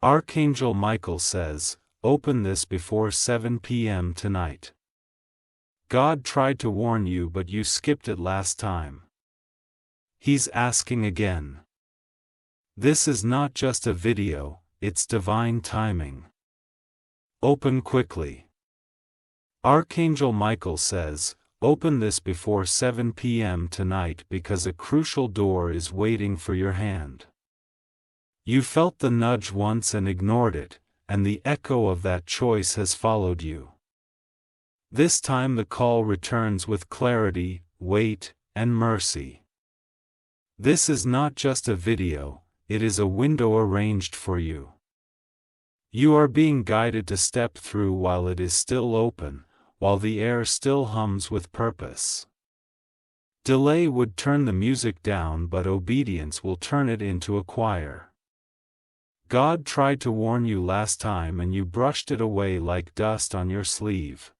Archangel Michael says, open this before 7 p.m. tonight. God tried to warn you but you skipped it last time. He's asking again. This is not just a video, it's divine timing. Open quickly. Archangel Michael says, open this before 7 p.m. tonight because a crucial door is waiting for your hand. You felt the nudge once and ignored it, and the echo of that choice has followed you. This time the call returns with clarity, weight, and mercy. This is not just a video, it is a window arranged for you. You are being guided to step through while it is still open, while the air still hums with purpose. Delay would turn the music down, but obedience will turn it into a choir. God tried to warn you last time and you brushed it away like dust on your sleeve.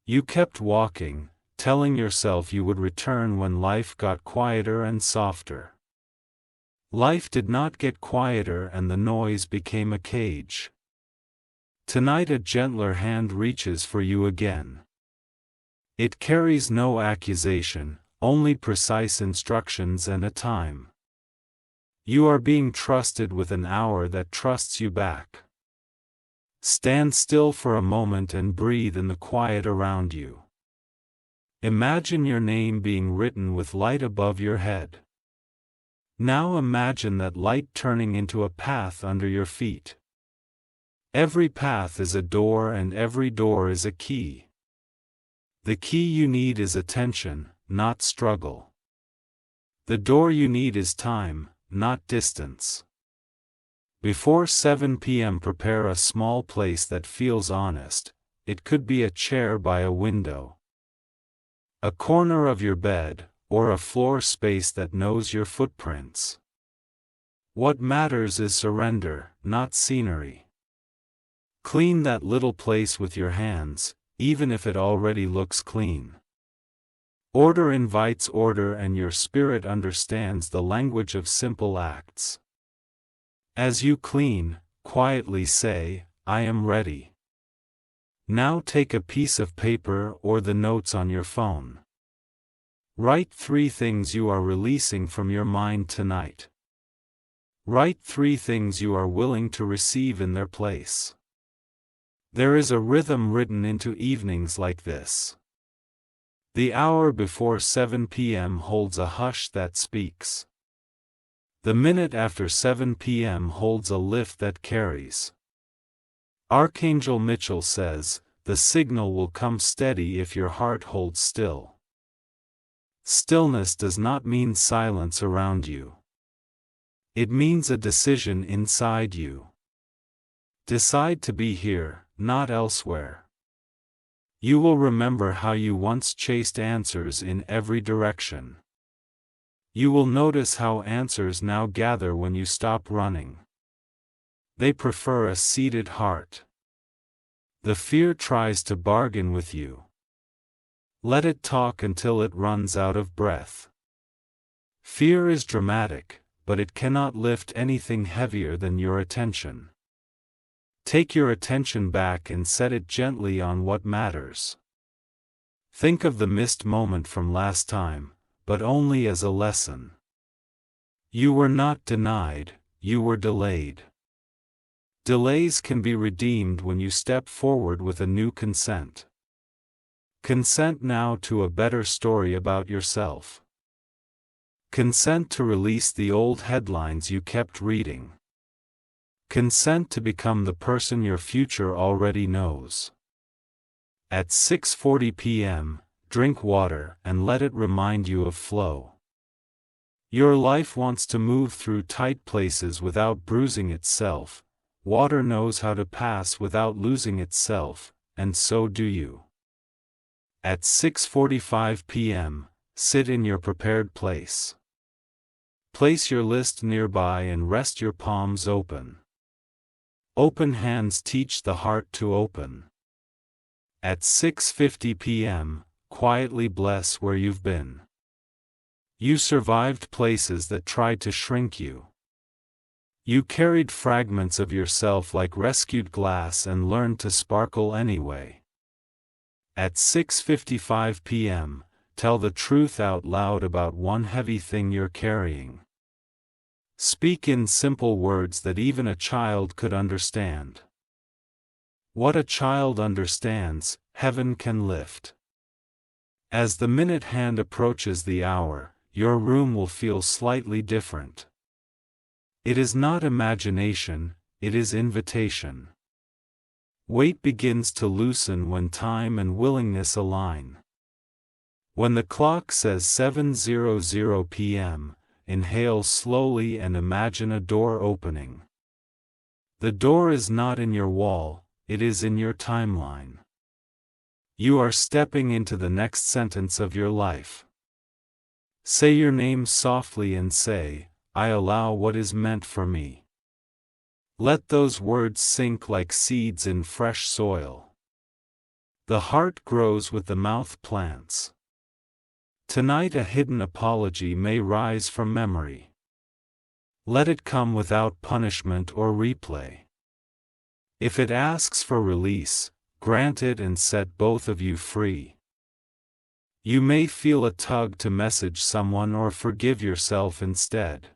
You kept walking, telling yourself you would return when life got quieter and softer. Life did not get quieter and the noise became a cage. Tonight a gentler hand reaches for you again. It carries no accusation, only precise instructions and a time. You are being trusted with an hour that trusts you back. Stand still for a moment and breathe in the quiet around you. Imagine your name being written with light above your head. Now imagine that light turning into a path under your feet. Every path is a door and every door is a key. The key you need is attention, not struggle. The door you need is time, not distance. Before 7 p.m. prepare a small place that feels honest. It could be a chair by a window, a corner of your bed, or a floor space that knows your footprints. What matters is surrender, not scenery. Clean that little place with your hands, even if it already looks clean. Order invites order and your spirit understands the language of simple acts. As you clean, quietly say, I am ready. Now take a piece of paper or the notes on your phone. Write 3 things you are releasing from your mind tonight. Write 3 things you are willing to receive in their place. There is a rhythm written into evenings like this. The hour before 7 p.m. holds a hush that speaks. The minute after 7 p.m. holds a lift that carries. Archangel Michael says, the signal will come steady if your heart holds still. Stillness does not mean silence around you. It means a decision inside you. Decide to be here, not elsewhere. You will remember how you once chased answers in every direction. You will notice how answers now gather when you stop running. They prefer a seated heart. The fear tries to bargain with you. Let it talk until it runs out of breath. Fear is dramatic, but it cannot lift anything heavier than your attention. Take your attention back and set it gently on what matters. Think of the missed moment from last time, but only as a lesson. You were not denied, you were delayed. Delays can be redeemed when you step forward with a new consent. Consent now to a better story about yourself. Consent to release the old headlines you kept reading. Consent to become the person your future already knows. At 6:40 p.m., drink water and let it remind you of flow. Your life wants to move through tight places without bruising itself. Water knows how to pass without losing itself, and so do you. At 6:45 p.m., sit in your prepared place. Place your list nearby and rest your palms open. Open hands teach the heart to open. At 6:50 p.m., quietly bless where you've been. You survived places that tried to shrink you. You carried fragments of yourself like rescued glass and learned to sparkle anyway. At 6:55 p.m., tell the truth out loud about one heavy thing you're carrying. Speak in simple words that even a child could understand. What a child understands, heaven can lift. As the minute hand approaches the hour, your room will feel slightly different. It is not imagination, it is invitation. Weight begins to loosen when time and willingness align. When the clock says 7:00 p.m., inhale slowly and imagine a door opening. The door is not in your wall, it is in your timeline. You are stepping into the next sentence of your life. Say your name softly and say, I allow what is meant for me. Let those words sink like seeds in fresh soil. The heart grows with the mouth plants. Tonight a hidden apology may rise from memory. Let it come without punishment or replay. If it asks for release, grant it and set both of you free. You may feel a tug to message someone or forgive yourself instead.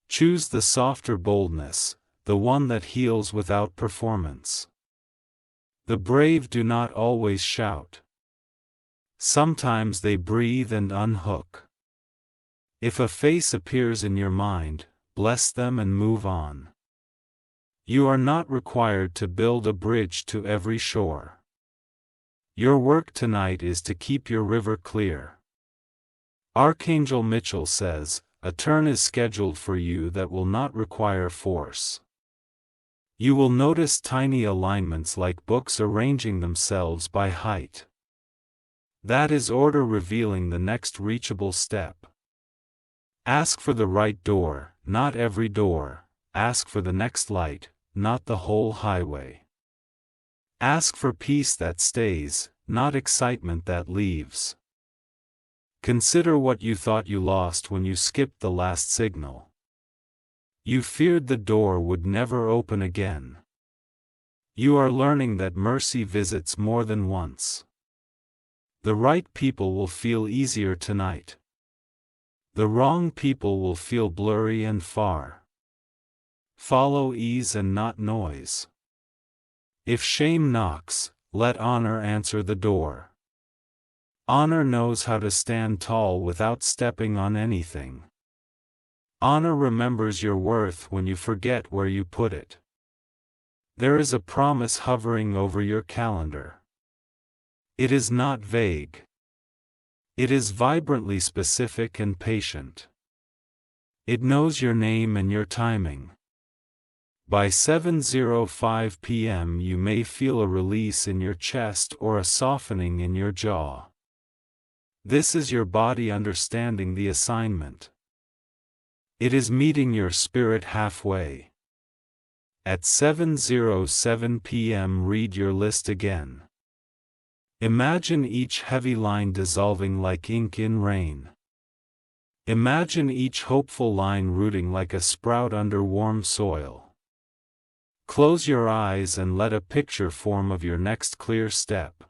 Choose the softer boldness, the one that heals without performance. The brave do not always shout. Sometimes they breathe and unhook. If a face appears in your mind, bless them and move on. You are not required to build a bridge to every shore. Your work tonight is to keep your river clear. Archangel Mitchell says, a turn is scheduled for you that will not require force. You will notice tiny alignments like books arranging themselves by height. That is order revealing the next reachable step. Ask for the right door, not every door. Ask for the next light, not the whole highway. Ask for peace that stays, not excitement that leaves. Consider what you thought you lost when you skipped the last signal. You feared the door would never open again. You are learning that mercy visits more than once. The right people will feel easier tonight. The wrong people will feel blurry and far. Follow ease and not noise. If shame knocks, let honor answer the door. Honor knows how to stand tall without stepping on anything. Honor remembers your worth when you forget where you put it. There is a promise hovering over your calendar. It is not vague. It is vibrantly specific and patient. It knows your name and your timing. By 7:05 p.m. you may feel a release in your chest or a softening in your jaw. This is your body understanding the assignment. It is meeting your spirit halfway. At 7:07 p.m. read your list again. Imagine each heavy line dissolving like ink in rain. Imagine each hopeful line rooting like a sprout under warm soil. Close your eyes and let a picture form of your next clear step.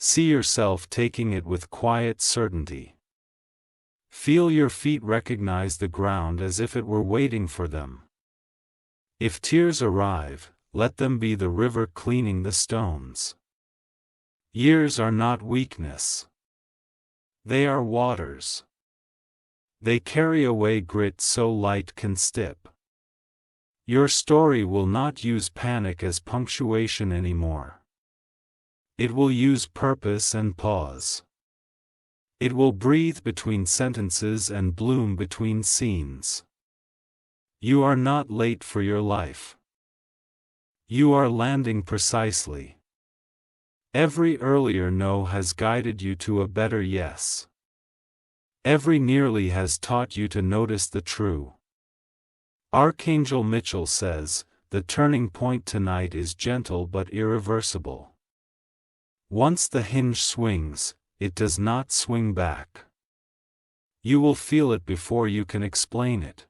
See yourself taking it with quiet certainty. Feel your feet recognize the ground as if it were waiting for them. If tears arrive, let them be the river cleaning the stones. Years are not weakness. They are waters. They carry away grit so light can stip. Your story will not use panic as punctuation anymore. It will use purpose and pause. It will breathe between sentences and bloom between scenes. You are not late for your life. You are landing precisely. Every earlier no has guided you to a better yes. Every nearly has taught you to notice the true. Archangel Mitchell says, the turning point tonight is gentle but irreversible. Once the hinge swings, it does not swing back. You will feel it before you can explain it.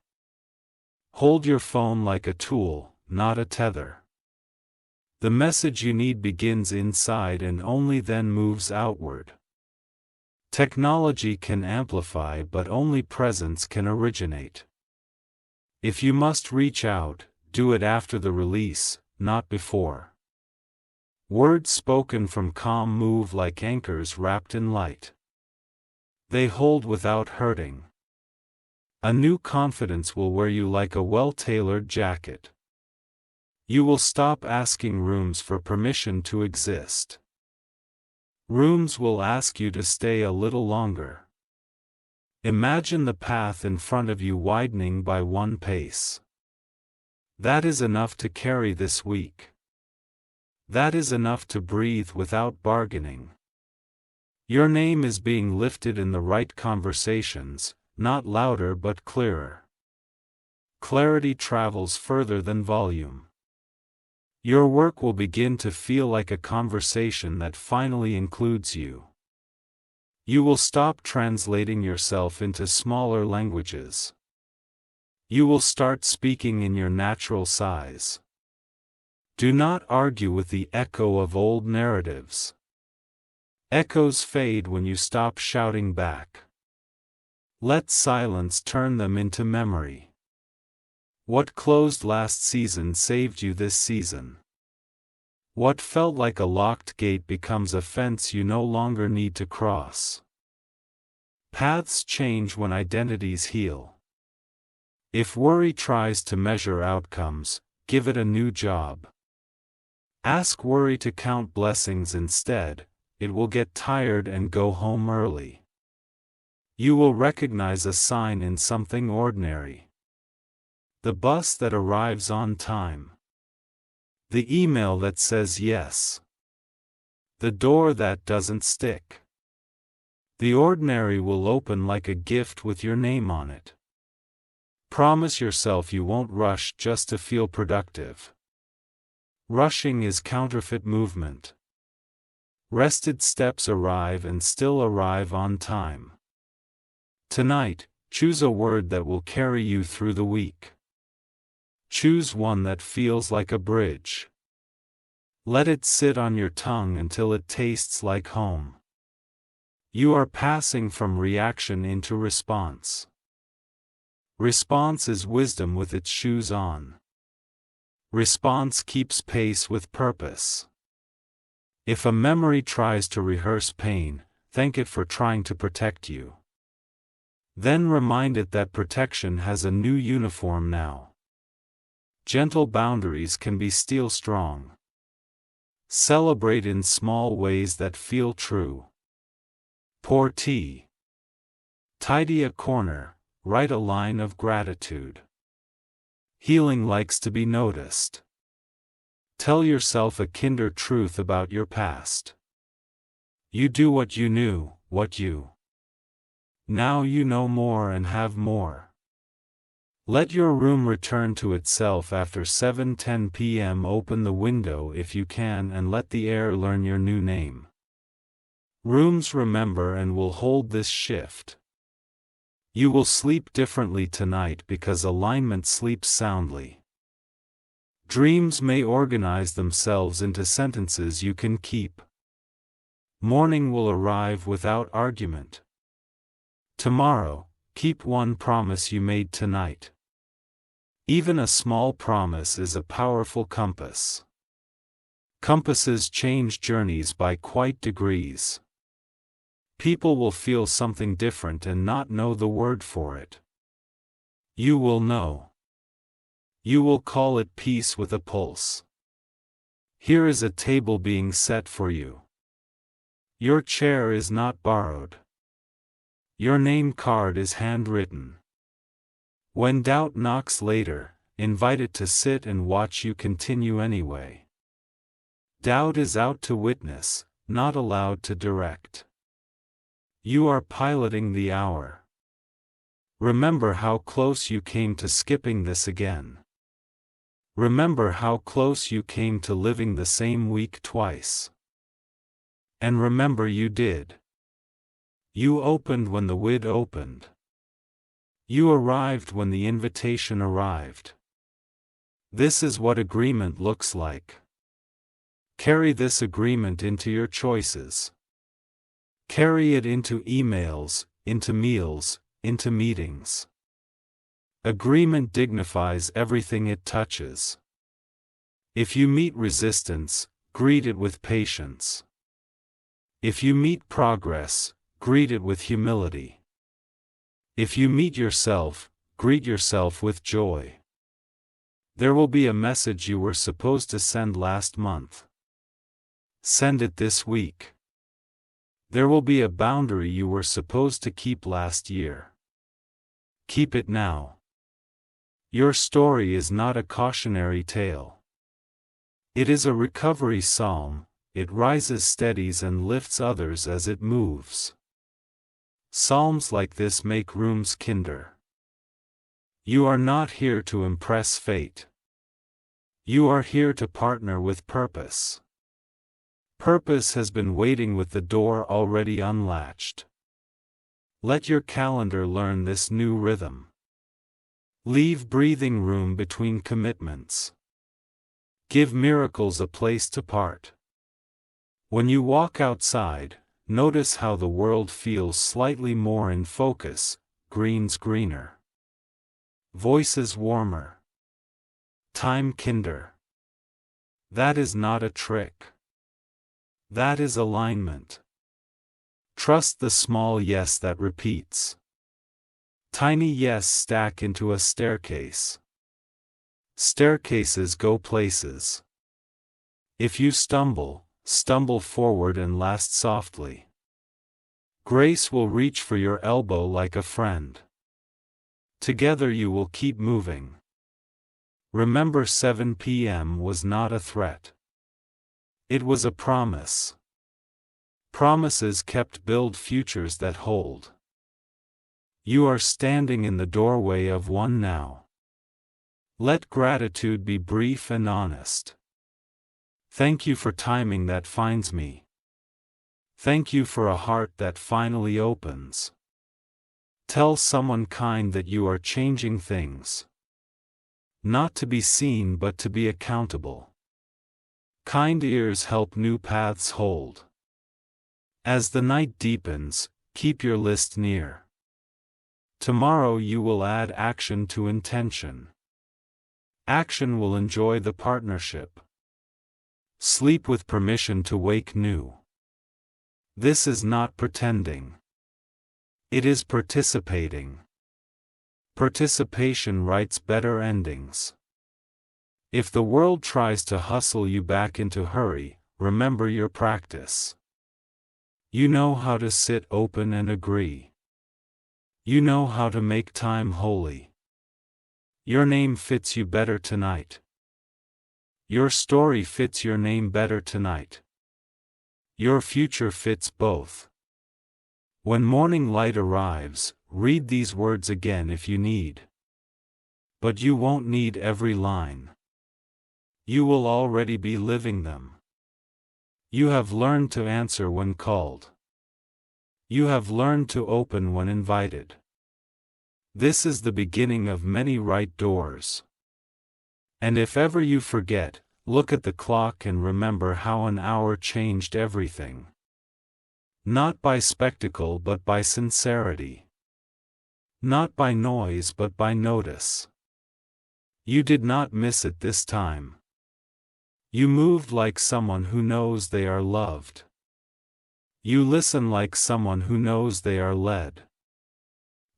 Hold your phone like a tool, not a tether. The message you need begins inside and only then moves outward. Technology can amplify, but only presence can originate. If you must reach out, do it after the release, not before. Words spoken from calm move like anchors wrapped in light. They hold without hurting. A new confidence will wear you like a well-tailored jacket. You will stop asking rooms for permission to exist. Rooms will ask you to stay a little longer. Imagine the path in front of you widening by one pace. That is enough to carry this week. That is enough to breathe without bargaining. Your name is being lifted in the right conversations, not louder but clearer. Clarity travels further than volume. Your work will begin to feel like a conversation that finally includes you. You will stop translating yourself into smaller languages. You will start speaking in your natural size. Do not argue with the echo of old narratives. Echoes fade when you stop shouting back. Let silence turn them into memory. What closed last season saved you this season. What felt like a locked gate becomes a fence you no longer need to cross. Paths change when identities heal. If worry tries to measure outcomes, give it a new job. Ask worry to count blessings instead, it will get tired and go home early. You will recognize a sign in something ordinary. The bus that arrives on time. The email that says yes. The door that doesn't stick. The ordinary will open like a gift with your name on it. Promise yourself you won't rush just to feel productive. Rushing is counterfeit movement. Rested steps arrive and still arrive on time. Tonight, choose a word that will carry you through the week. Choose one that feels like a bridge. Let it sit on your tongue until it tastes like home. You are passing from reaction into response. Response is wisdom with its shoes on. Response keeps pace with purpose. If a memory tries to rehearse pain, thank it for trying to protect you. Then remind it that protection has a new uniform now. Gentle boundaries can be steel strong. Celebrate in small ways that feel true. Pour tea. Tidy a corner, write a line of gratitude. Healing likes to be noticed. Tell yourself a kinder truth about your past. You do what you knew, Now you know more and have more. Let your room return to itself after 7:10 p.m. Open the window if you can and let the air learn your new name. Rooms remember and will hold this shift. You will sleep differently tonight because alignment sleeps soundly. Dreams may organize themselves into sentences you can keep. Morning will arrive without argument. Tomorrow, keep one promise you made tonight. Even a small promise is a powerful compass. Compasses change journeys by quite degrees. People will feel something different and not know the word for it. You will know. You will call it peace with a pulse. Here is a table being set for you. Your chair is not borrowed. Your name card is handwritten. When doubt knocks later, invite it to sit and watch you continue anyway. Doubt is out to witness, not allowed to direct. You are piloting the hour. Remember how close you came to skipping this again. Remember how close you came to living the same week twice. And remember you did. You opened when the wind opened. You arrived when the invitation arrived. This is what agreement looks like. Carry this agreement into your choices. Carry it into emails, into meals, into meetings. Agreement dignifies everything it touches. If you meet resistance, greet it with patience. If you meet progress, greet it with humility. If you meet yourself, greet yourself with joy. There will be a message you were supposed to send last month. Send it this week. There will be a boundary you were supposed to keep last year. Keep it now. Your story is not a cautionary tale. It is a recovery psalm. It rises, steadies, and lifts others as it moves. Psalms like this make rooms kinder. You are not here to impress fate. You are here to partner with purpose. Purpose has been waiting with the door already unlatched. Let your calendar learn this new rhythm. Leave breathing room between commitments. Give miracles a place to part. When you walk outside, notice how the world feels slightly more in focus, greens greener. Voices warmer. Time kinder. That is not a trick. That is alignment. Trust the small yes that repeats. Tiny yes stack into a staircase. Staircases go places. If you stumble, stumble forward and last softly. Grace will reach for your elbow like a friend. Together you will keep moving. Remember, 7 p.m. was not a threat. It was a promise. Promises kept build futures that hold. You are standing in the doorway of one now. Let gratitude be brief and honest. Thank you for timing that finds me. Thank you for a heart that finally opens. Tell someone kind that you are changing things. Not to be seen but to be accountable. Kind ears help new paths hold. As the night deepens, keep your list near. Tomorrow you will add action to intention. Action will enjoy the partnership. Sleep with permission to wake new. This is not pretending. It is participating. Participation writes better endings. If the world tries to hustle you back into hurry, remember your practice. You know how to sit open and agree. You know how to make time holy. Your name fits you better tonight. Your story fits your name better tonight. Your future fits both. When morning light arrives, read these words again if you need. But you won't need every line. You will already be living them. You have learned to answer when called. You have learned to open when invited. This is the beginning of many right doors. And if ever you forget, look at the clock and remember how an hour changed everything. Not by spectacle but by sincerity. Not by noise but by notice. You did not miss it this time. You moved like someone who knows they are loved. You listen like someone who knows they are led.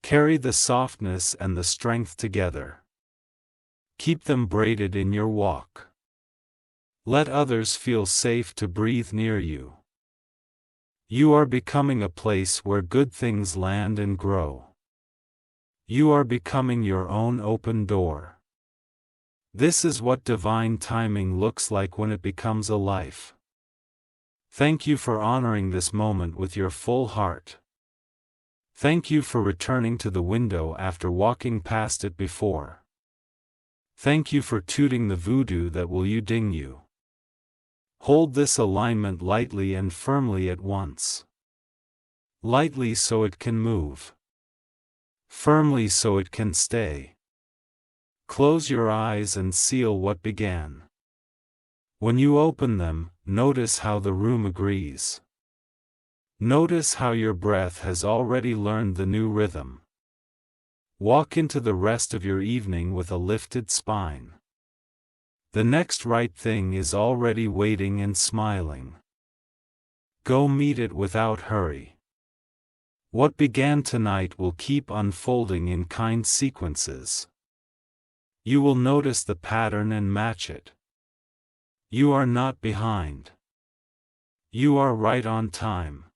Carry the softness and the strength together. Keep them braided in your walk. Let others feel safe to breathe near you. You are becoming a place where good things land and grow. You are becoming your own open door. This is what divine timing looks like when it becomes a life. Thank you for honoring this moment with your full heart. Thank you for returning to the window after walking past it before. Thank you for tooting the voodoo that will you ding you. Hold this alignment lightly and firmly at once. Lightly so it can move. firmly so it can stay. Close your eyes and seal what began. When you open them, notice how the room agrees. Notice how your breath has already learned the new rhythm. Walk into the rest of your evening with a lifted spine. The next right thing is already waiting and smiling. Go meet it without hurry. What began tonight will keep unfolding in kind sequences. You will notice the pattern and match it. You are not behind. You are right on time.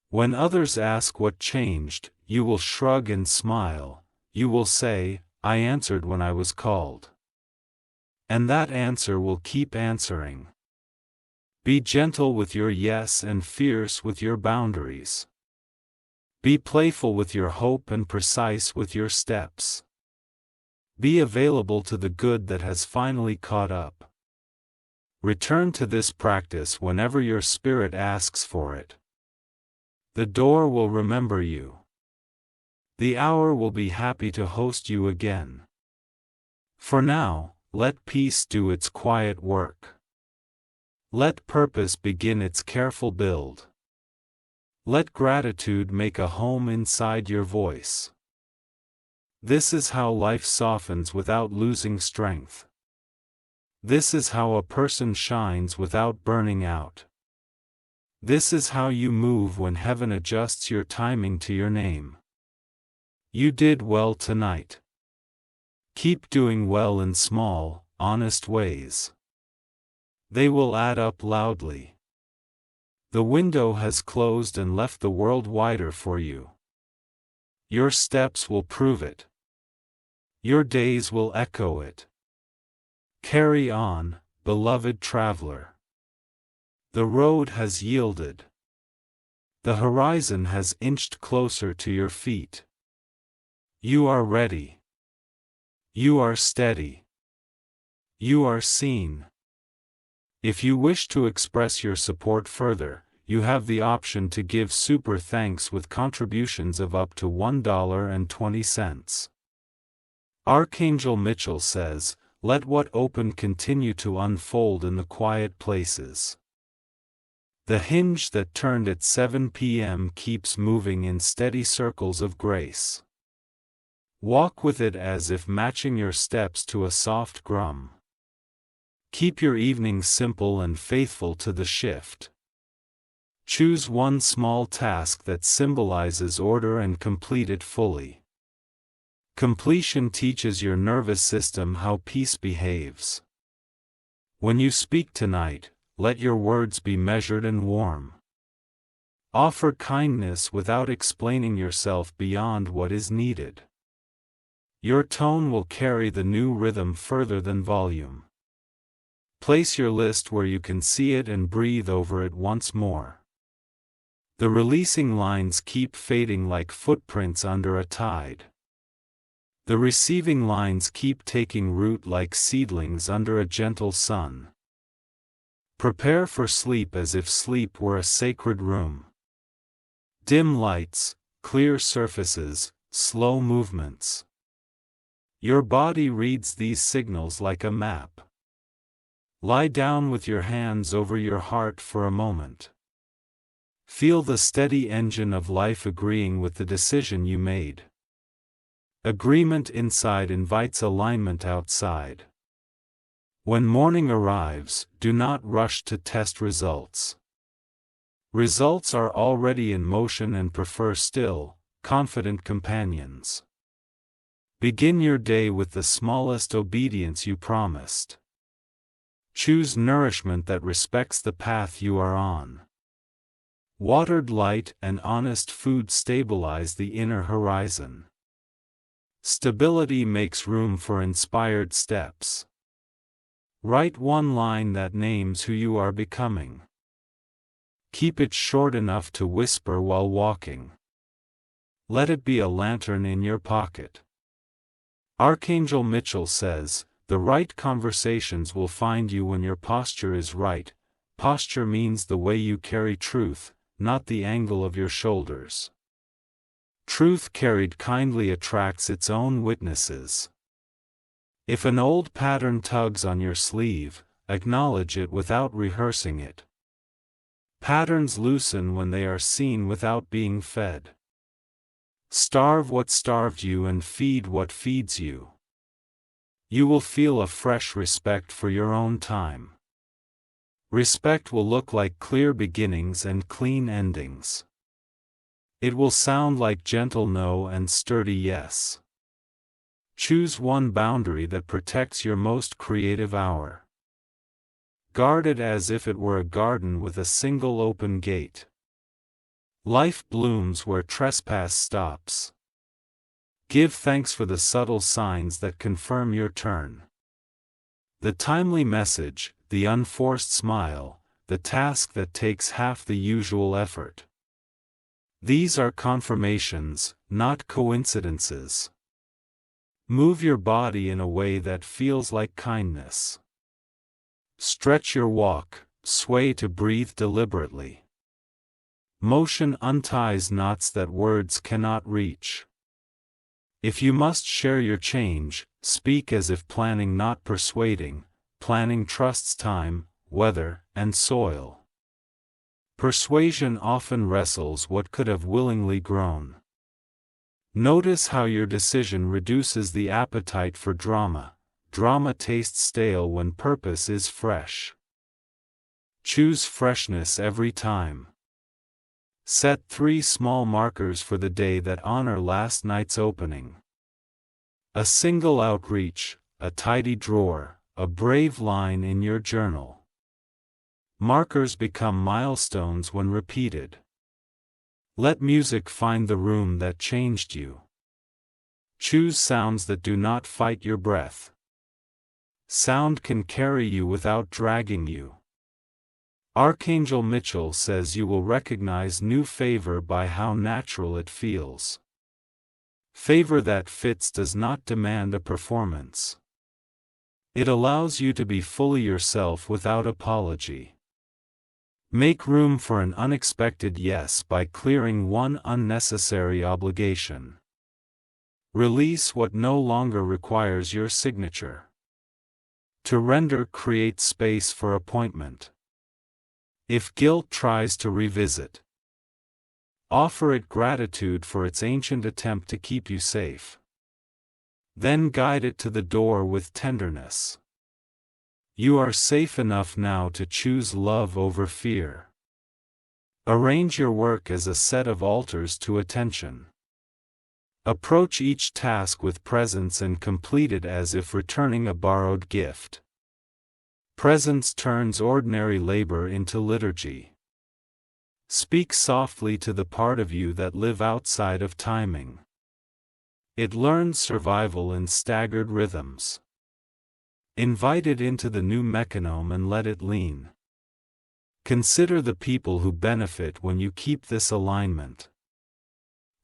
When others ask what changed, you will shrug and smile. You will say, "I answered when I was called." And that answer will keep answering. Be gentle with your yes and fierce with your boundaries. Be playful with your hope and precise with your steps. Be available to the good that has finally caught up. Return to this practice whenever your spirit asks for it. The door will remember you. The hour will be happy to host you again. For now, let peace do its quiet work. Let purpose begin its careful build. Let gratitude make a home inside your voice. This is how life softens without losing strength. This is how a person shines without burning out. This is how you move when heaven adjusts your timing to your name. You did well tonight. Keep doing well in small, honest ways. They will add up loudly. The window has closed and left the world wider for you. Your steps will prove it. Your days will echo it. Carry on, beloved traveler. The road has yielded. The horizon has inched closer to your feet. You are ready. You are steady. You are seen. If you wish to express your support further, you have the option to give super thanks with contributions of up to $1.20. Archangel Mitchell says, "Let what opened continue to unfold in the quiet places." The hinge that turned at 7 p.m. keeps moving in steady circles of grace. Walk with it as if matching your steps to a soft drum. Keep your evening simple and faithful to the shift. Choose one small task that symbolizes order and complete it fully. Completion teaches your nervous system how peace behaves. When you speak tonight, let your words be measured and warm. Offer kindness without explaining yourself beyond what is needed. Your tone will carry the new rhythm further than volume. Place your list where you can see it and breathe over it once more. The releasing lines keep fading like footprints under a tide. The receiving lines keep taking root like seedlings under a gentle sun. Prepare for sleep as if sleep were a sacred room. Dim lights, clear surfaces, slow movements. Your body reads these signals like a map. Lie down with your hands over your heart for a moment. Feel the steady engine of life agreeing with the decision you made. Agreement inside invites alignment outside. When morning arrives, do not rush to test results. Results are already in motion and prefer still, confident companions. Begin your day with the smallest obedience you promised. Choose nourishment that respects the path you are on. Watered light and honest food stabilize the inner horizon. Stability makes room for inspired steps. Write one line that names who you are becoming. Keep it short enough to whisper while walking. Let it be a lantern in your pocket. Archangel Mitchell says, "The right conversations will find you when your posture is right." Posture means the way you carry truth, not the angle of your shoulders. Truth carried kindly attracts its own witnesses. If an old pattern tugs on your sleeve, acknowledge it without rehearsing it. Patterns loosen when they are seen without being fed. Starve what starved you and feed what feeds you. You will feel a fresh respect for your own time. Respect will look like clear beginnings and clean endings. It will sound like gentle no and sturdy yes. Choose one boundary that protects your most creative hour. Guard it as if it were a garden with a single open gate. Life blooms where trespass stops. Give thanks for the subtle signs that confirm your turn. The timely message, the unforced smile, the task that takes half the usual effort. These are confirmations, not coincidences. Move your body in a way that feels like kindness. Stretch your walk, sway to breathe deliberately. Motion unties knots that words cannot reach. If you must share your change, speak as if planning not persuading. Planning trusts time, weather, and soil. Persuasion often wrestles what could have willingly grown. Notice how your decision reduces the appetite for drama. Drama tastes stale when purpose is fresh. Choose freshness every time. Set 3 small markers for the day that honor last night's opening. A single outreach, a tidy drawer, a brave line in your journal. Markers become milestones when repeated. Let music find the room that changed you. Choose sounds that do not fight your breath. Sound can carry you without dragging you. Archangel Mitchell says you will recognize new favor by how natural it feels. Favor that fits does not demand a performance. It allows you to be fully yourself without apology. Make room for an unexpected yes by clearing one unnecessary obligation. Release what no longer requires your signature. To render creates space for appointment. If guilt tries to revisit, offer it gratitude for its ancient attempt to keep you safe. Then guide it to the door with tenderness. You are safe enough now to choose love over fear. Arrange your work as a set of altars to attention. Approach each task with presence and complete it as if returning a borrowed gift. Presence turns ordinary labor into liturgy. Speak softly to the part of you that live outside of timing. It learns survival in staggered rhythms. Invite it into the new metronome and let it lean. Consider the people who benefit when you keep this alignment.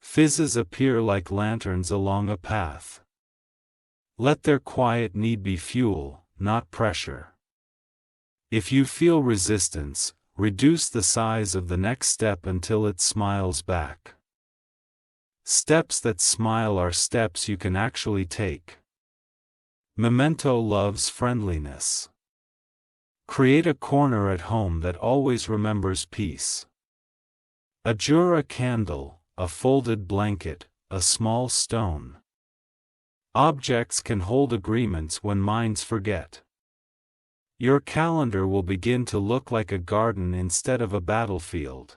Fizzes appear like lanterns along a path. Let their quiet need be fuel, not pressure. If you feel resistance, reduce the size of the next step until it smiles back. Steps that smile are steps you can actually take. Memento loves friendliness. Create a corner at home that always remembers peace. Adjure a candle, a folded blanket, a small stone. Objects can hold agreements when minds forget. Your calendar will begin to look like a garden instead of a battlefield.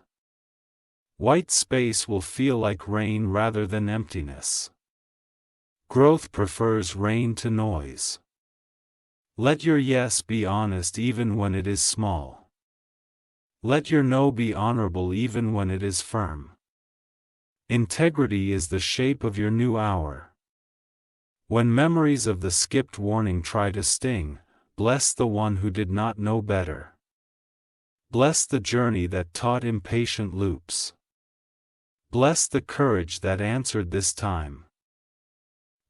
White space will feel like rain rather than emptiness. Growth prefers rain to noise. Let your yes be honest even when it is small. Let your no be honorable even when it is firm. Integrity is the shape of your new hour. When memories of the skipped warning try to sting, bless the one who did not know better. Bless the journey that taught impatient loops. Bless the courage that answered this time.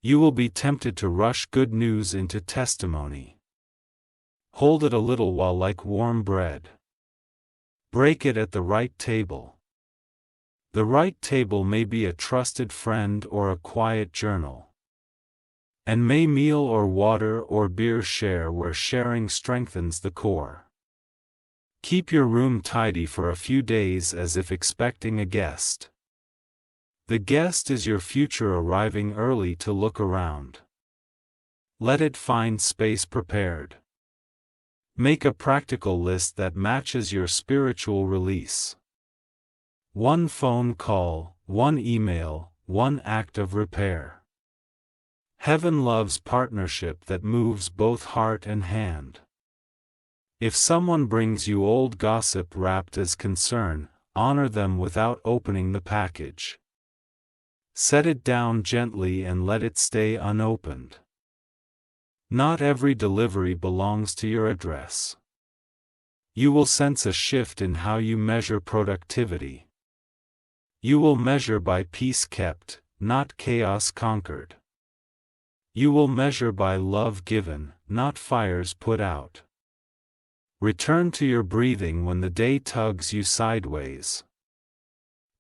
You will be tempted to rush good news into testimony. Hold it a little while like warm bread. Break it at the right table. The right table may be a trusted friend or a quiet journal. And may meal or water or beer share where sharing strengthens the core. Keep your room tidy for a few days as if expecting a guest. The guest is your future arriving early to look around. Let it find space prepared. Make a practical list that matches your spiritual release. One phone call, one email, one act of repair. Heaven loves partnership that moves both heart and hand. If someone brings you old gossip wrapped as concern, honor them without opening the package. Set it down gently and let it stay unopened. Not every delivery belongs to your address. You will sense a shift in how you measure productivity. You will measure by peace kept, not chaos conquered. You will measure by love given, not fires put out. Return to your breathing when the day tugs you sideways.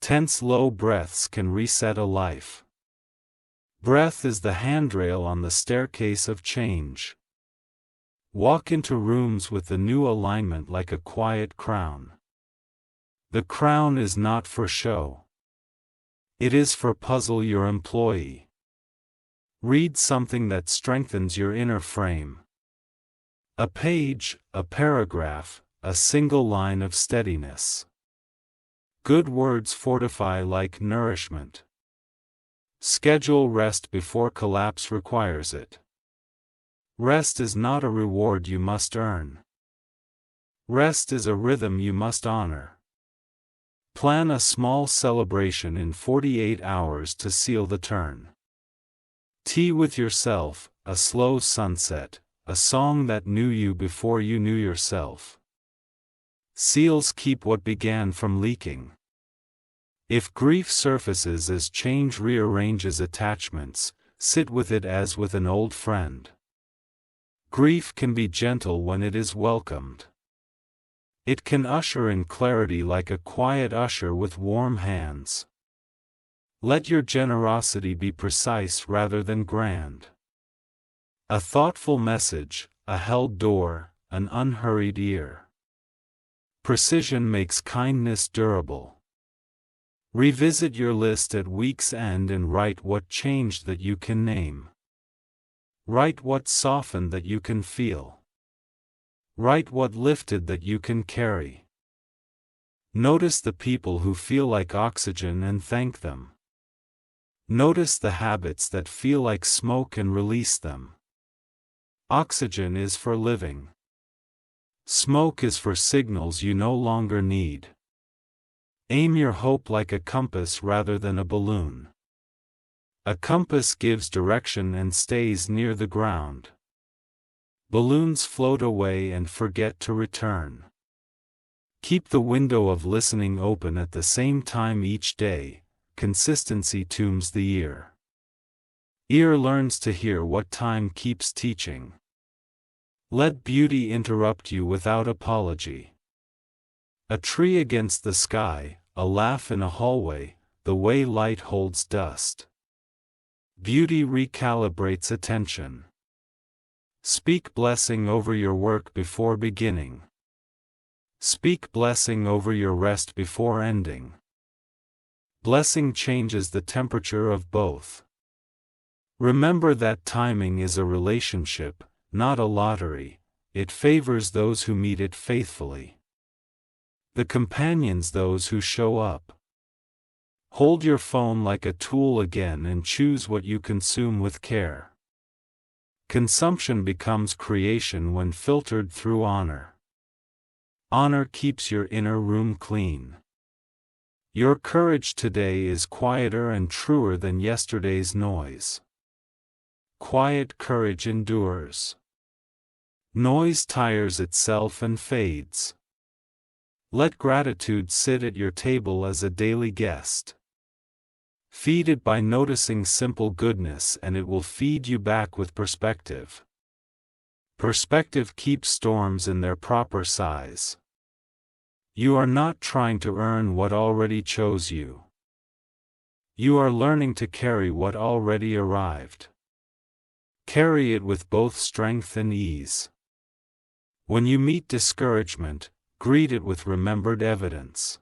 Tense low breaths can reset a life. Breath is the handrail on the staircase of change. Walk into rooms with the new alignment like a quiet crown. The crown is not for show. It is for puzzle your employee. Read something that strengthens your inner frame. A page, a paragraph, a single line of steadiness. Good words fortify like nourishment. Schedule rest before collapse requires it. Rest is not a reward you must earn. Rest is a rhythm you must honor. Plan a small celebration in 48 hours to seal the turn. Tea with yourself, a slow sunset, a song that knew you before you knew yourself. Seals keep what began from leaking. If grief surfaces as change rearranges attachments, sit with it as with an old friend. Grief can be gentle when it is welcomed. It can usher in clarity like a quiet usher with warm hands. Let your generosity be precise rather than grand. A thoughtful message, a held door, an unhurried ear. Precision makes kindness durable. Revisit your list at week's end and write what changed that you can name. Write what softened that you can feel. Write what lifted that you can carry. Notice the people who feel like oxygen and thank them. Notice the habits that feel like smoke and release them. Oxygen is for living. Smoke is for signals you no longer need. Aim your hope like a compass rather than a balloon. A compass gives direction and stays near the ground. Balloons float away and forget to return. Keep the window of listening open at the same time each day. Consistency tunes the ear. Ear learns to hear what time keeps teaching. Let beauty interrupt you without apology. A tree against the sky, a laugh in a hallway, the way light holds dust. Beauty recalibrates attention. Speak blessing over your work before beginning. Speak blessing over your rest before ending. Blessing changes the temperature of both. Remember that timing is a relationship, not a lottery. It favors those who meet it faithfully. The companions those who show up. Hold your phone like a tool again and choose what you consume with care. Consumption becomes creation when filtered through honor. Honor keeps your inner room clean. Your courage today is quieter and truer than yesterday's noise. Quiet courage endures. Noise tires itself and fades. Let gratitude sit at your table as a daily guest. Feed it by noticing simple goodness and it will feed you back with perspective. Perspective keeps storms in their proper size. You are not trying to earn what already chose you. You are learning to carry what already arrived. Carry it with both strength and ease. When you meet discouragement, greet it with remembered evidence.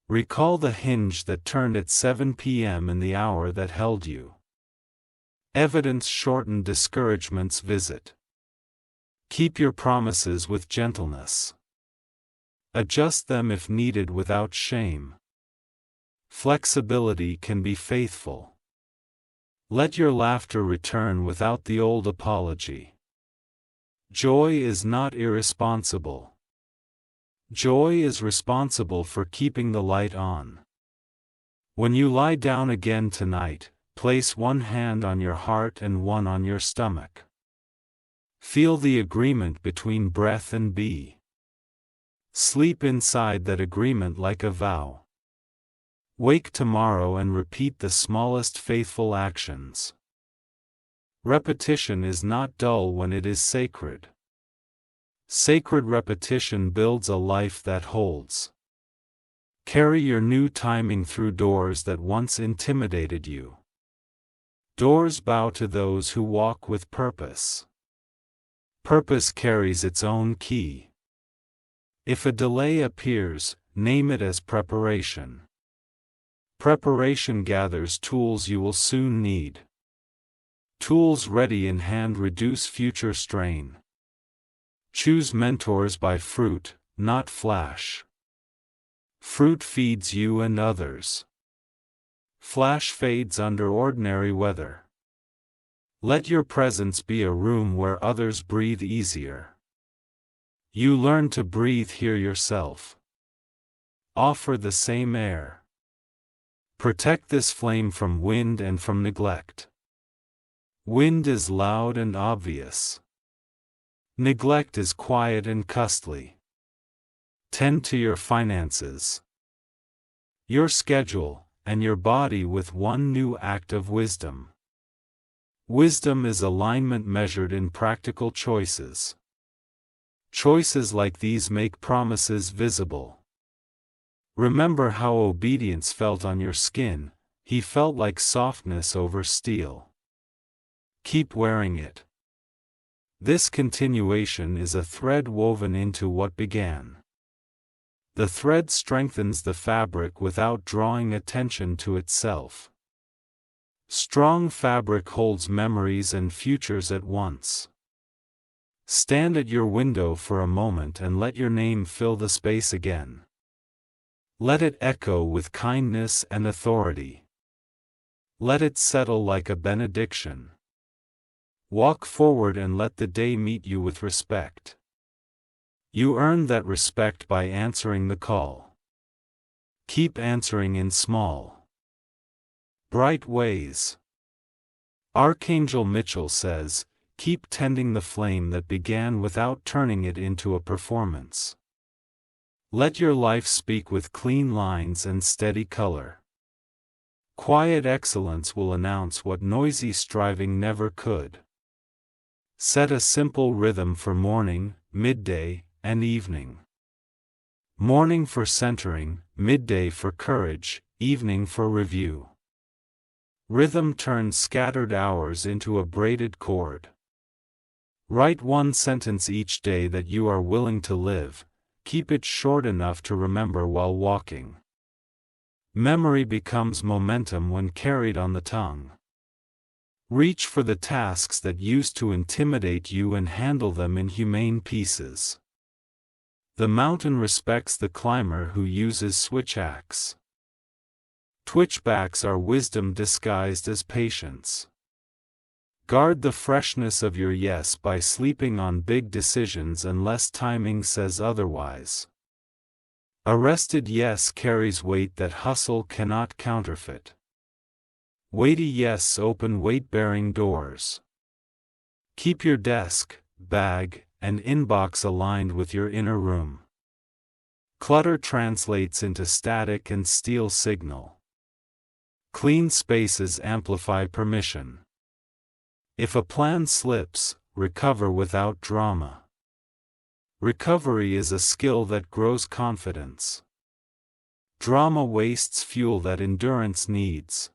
Recall the hinge that turned at 7 p.m. in the hour that held you. Evidence shortened discouragement's visit. Keep your promises with gentleness. Adjust them if needed without shame. Flexibility can be faithful. Let your laughter return without the old apology. Joy is not irresponsible. Joy is responsible for keeping the light on. When you lie down again tonight, place one hand on your heart and one on your stomach. Feel the agreement between breath and be. Sleep inside that agreement like a vow. Wake tomorrow and repeat the smallest faithful actions. Repetition is not dull when it is sacred. Sacred repetition builds a life that holds. Carry your new timing through doors that once intimidated you. Doors bow to those who walk with purpose. Purpose carries its own key. If a delay appears, name it as preparation. Preparation gathers tools you will soon need. Tools ready in hand reduce future strain. Choose mentors by fruit, not flash. Fruit feeds you and others. Flash fades under ordinary weather. Let your presence be a room where others breathe easier. You learn to breathe here yourself. Offer the same air. Protect this flame from wind and from neglect. Wind is loud and obvious. Neglect is quiet and costly. Tend to your finances, your schedule, and your body with one new act of wisdom. Wisdom is alignment measured in practical choices. Choices like these make promises visible. Remember how obedience felt on your skin. He felt like softness over steel. Keep wearing it. This continuation is a thread woven into what began. The thread strengthens the fabric without drawing attention to itself. Strong fabric holds memories and futures at once. Stand at your window for a moment and let your name fill the space again. Let it echo with kindness and authority. Let it settle like a benediction. Walk forward and let the day meet you with respect. You earn that respect by answering the call. Keep answering in small, bright ways. Archangel Mitchell says, keep tending the flame that began without turning it into a performance. Let your life speak with clean lines and steady color. Quiet excellence will announce what noisy striving never could. Set a simple rhythm for morning, midday, and evening. Morning for centering, midday for courage, evening for review. Rhythm turns scattered hours into a braided cord. Write one sentence each day that you are willing to live. Keep it short enough to remember while walking. Memory becomes momentum when carried on the tongue. Reach for the tasks that used to intimidate you and handle them in humane pieces. The mountain respects the climber who uses switchbacks. Twitchbacks are wisdom disguised as patience. Guard the freshness of your yes by sleeping on big decisions unless timing says otherwise. A rested yes carries weight that hustle cannot counterfeit. Weighty yes open weight-bearing doors. Keep your desk, bag, and inbox aligned with your inner room. Clutter translates into static and steals signal. Clean spaces amplify permission. If a plan slips, recover without drama. Recovery is a skill that grows confidence. Drama wastes fuel that endurance needs.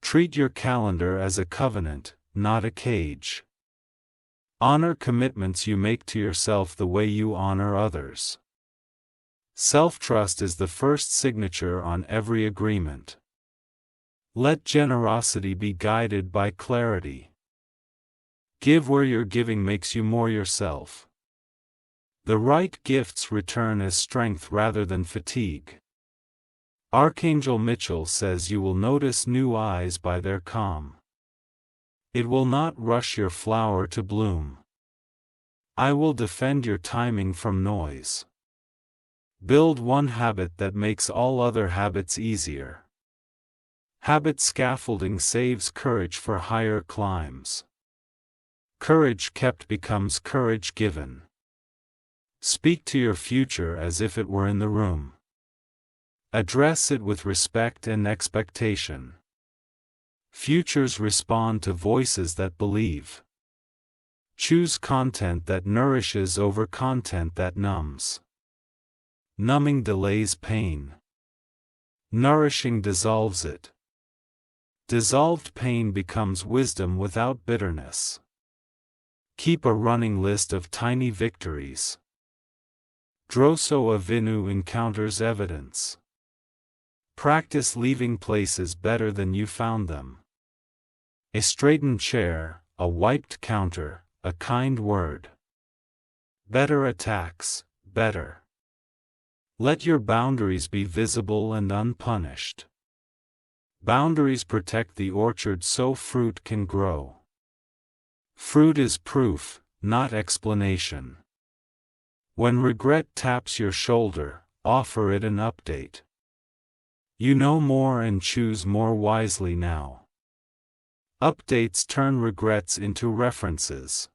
Treat your calendar as a covenant, not a cage. Honor commitments you make to yourself the way you honor others. Self-trust is the first signature on every agreement. Let generosity be guided by clarity. Give where your giving makes you more yourself. The right gifts return as strength rather than fatigue. Archangel Mitchell says you will notice new eyes by their calm. It will not rush your flower to bloom. I will defend your timing from noise. Build one habit that makes all other habits easier. Habit scaffolding saves courage for higher climbs. Courage kept becomes courage given. Speak to your future as if it were in the room. Address it with respect and expectation. Futures respond to voices that believe. Choose content that nourishes over content that numbs. Numbing delays pain. Nourishing dissolves it. Dissolved pain becomes wisdom without bitterness. Keep a running list of tiny victories. Droso Avinu encounters evidence. Practice leaving places better than you found them. A straightened chair, a wiped counter, a kind word. Better attacks, better. Let your boundaries be visible and unpunished. Boundaries protect the orchard so fruit can grow. Fruit is proof, not explanation. When regret taps your shoulder, offer it an update. You know more and choose more wisely now. Updates turn regrets into references.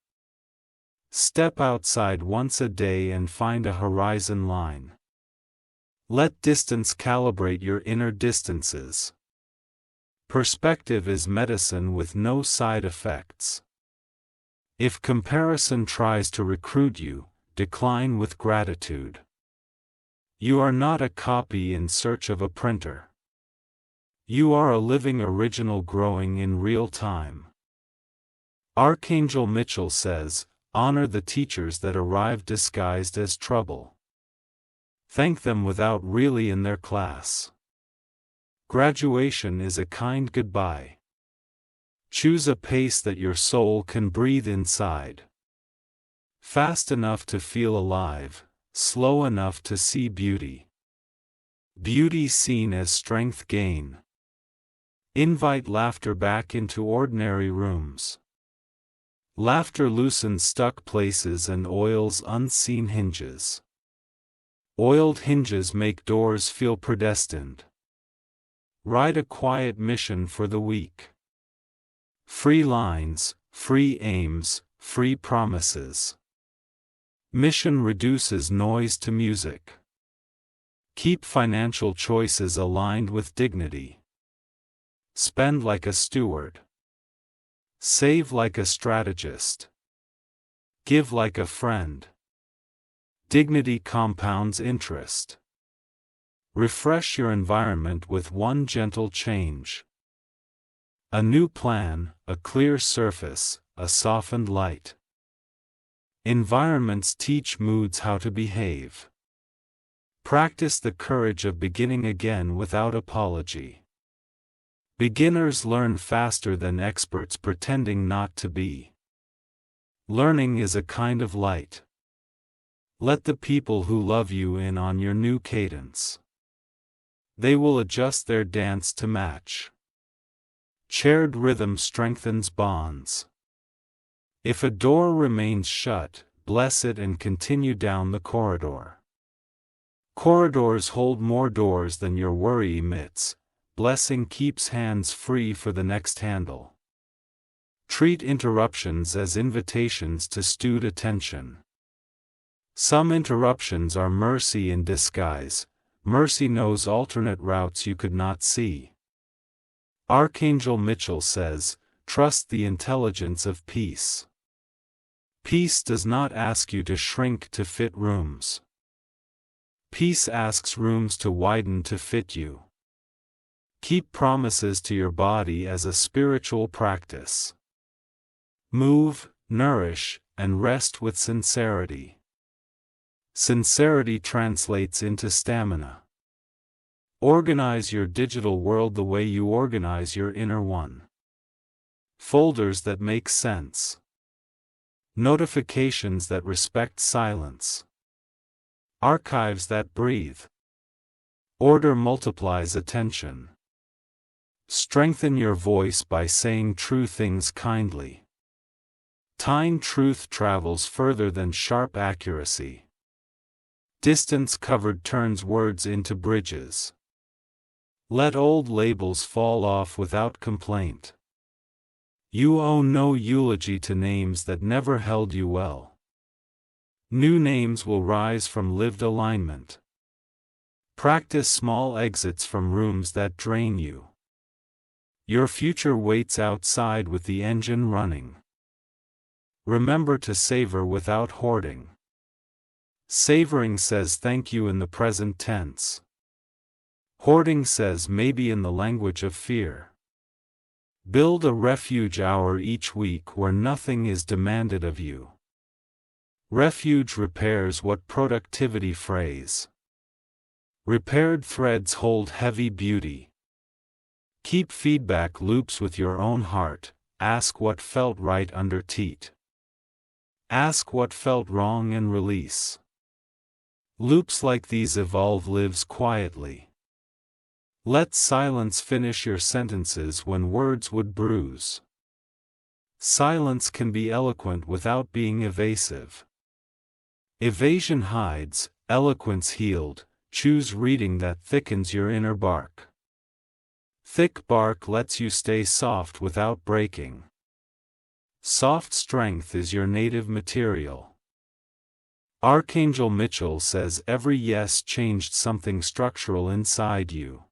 Step outside once a day and find a horizon line. Let distance calibrate your inner distances. Perspective is medicine with no side effects. If comparison tries to recruit you, decline with gratitude. You are not a copy in search of a printer. You are a living original growing in real time. Archangel Mitchell says, honor the teachers that arrive disguised as trouble. Thank them without really in their class. Graduation is a kind goodbye. Choose a pace that your soul can breathe inside. Fast enough to feel alive, slow enough to see beauty. Beauty seen as strength gain. Invite laughter back into ordinary rooms. Laughter loosens stuck places and oils unseen hinges. Oiled hinges make doors feel predestined. Write a quiet mission for the week. Free lines, free aims, free promises. Mission reduces noise to music. Keep financial choices aligned with dignity. Spend like a steward. Save like a strategist. Give like a friend. Dignity compounds interest. Refresh your environment with one gentle change. A new plan, a clear surface, a softened light. Environments teach moods how to behave. Practice the courage of beginning again without apology. Beginners learn faster than experts pretending not to be. Learning is a kind of light. Let the people who love you in on your new cadence. They will adjust their dance to match. Shared rhythm strengthens bonds. If a door remains shut, bless it and continue down the corridor. Corridors hold more doors than your worry emits. Blessing keeps hands free for the next handle. Treat interruptions as invitations to stewed attention. Some interruptions are mercy in disguise. Mercy knows alternate routes you could not see. Archangel Mitchell says, trust the intelligence of peace. Peace does not ask you to shrink to fit rooms. Peace asks rooms to widen to fit you. Keep promises to your body as a spiritual practice. Move, nourish, and rest with sincerity. Sincerity translates into stamina. Organize your digital world the way you organize your inner one. Folders that make sense. Notifications that respect silence. Archives that breathe. Order multiplies attention. Strengthen your voice by saying true things kindly. Kind truth travels further than sharp accuracy. Distance covered turns words into bridges. Let old labels fall off without complaint. You owe no eulogy to names that never held you well. New names will rise from lived alignment. Practice small exits from rooms that drain you. Your future waits outside with the engine running. Remember to savor without hoarding. Savoring says thank you in the present tense. Hoarding says maybe in the language of fear. Build a refuge hour each week where nothing is demanded of you. Refuge repairs what productivity frays. Repaired threads hold heavy beauty. Keep feedback loops with your own heart. Ask what felt right under teat. Ask what felt wrong and release. Loops like these evolve lives quietly. Let silence finish your sentences when words would bruise. Silence can be eloquent without being evasive. Evasion hides, eloquence healed. Choose reading that thickens your inner bark. Thick bark lets you stay soft without breaking. Soft strength is your native material. Archangel Mitchell says every yes changed something structural inside you.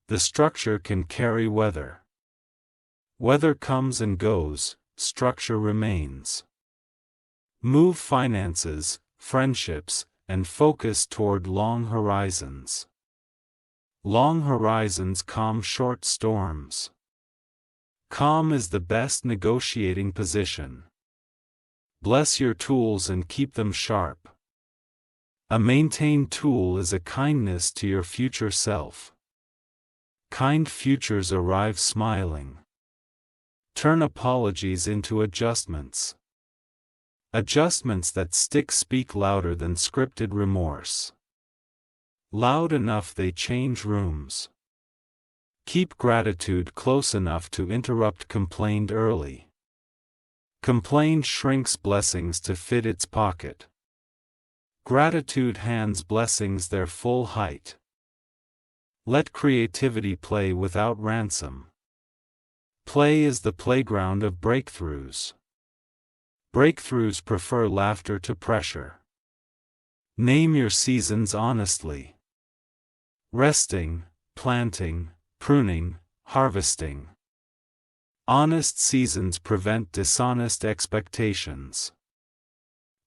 The structure can carry weather. Weather comes and goes, structure remains. Move finances, friendships, and focus toward long horizons. Long horizons calm short storms. Calm is the best negotiating position. Bless your tools and keep them sharp. A maintained tool is a kindness to your future self. Kind futures arrive smiling. Turn apologies into adjustments. Adjustments that stick speak louder than scripted remorse. Loud enough they change rooms. Keep gratitude close enough to interrupt complaint early. Complaint shrinks blessings to fit its pocket. Gratitude hands blessings their full height. Let creativity play without ransom. Play is the playground of breakthroughs. Breakthroughs prefer laughter to pressure. Name your seasons honestly. Resting, planting, pruning, harvesting. Honest seasons prevent dishonest expectations.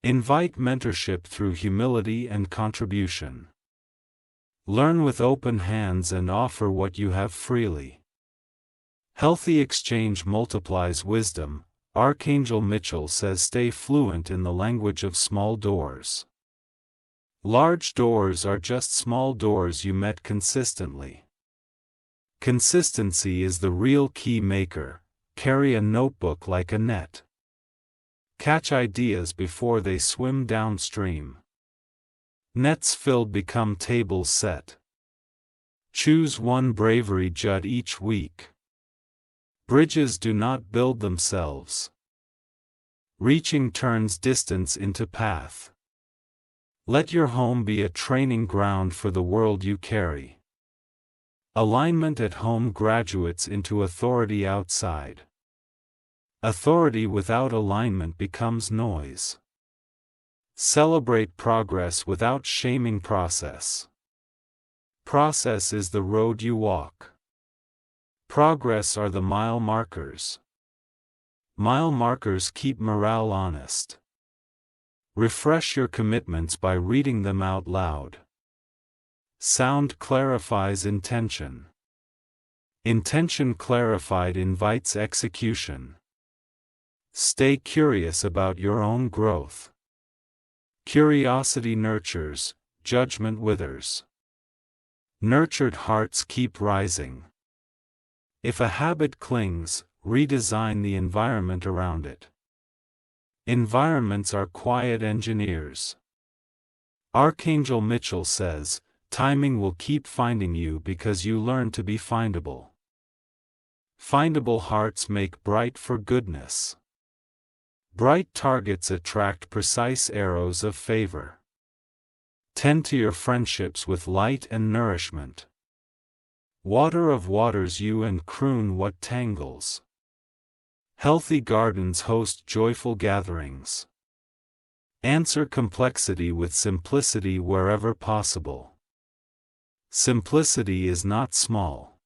Invite mentorship through humility and contribution. Learn with open hands and offer what you have freely. Healthy exchange multiplies wisdom. Archangel Mitchell says stay fluent in the language of small doors. Large doors are just small doors you met consistently. Consistency is the real key maker. Carry a notebook like a net. Catch ideas before they swim downstream. Nets filled become tables set. Choose one bravery jut each week. Bridges do not build themselves. Reaching turns distance into path. Let your home be a training ground for the world you carry. Alignment at home graduates into authority outside. Authority without alignment becomes noise. Celebrate progress without shaming process. Process is the road you walk. Progress are the mile markers. Mile markers keep morale honest. Refresh your commitments by reading them out loud. Sound clarifies intention. Intention clarified invites execution. Stay curious about your own growth. Curiosity nurtures, judgment withers. Nurtured hearts keep rising. If a habit clings, redesign the environment around it. Environments are quiet engineers. Archangel Mitchell says, timing will keep finding you because you learn to be findable. Findable hearts make bright for goodness. Bright targets attract precise arrows of favor. Tend to your friendships with light and nourishment. Water of waters you and croon what tangles. Healthy gardens host joyful gatherings. Answer complexity with simplicity wherever possible. Simplicity is not small.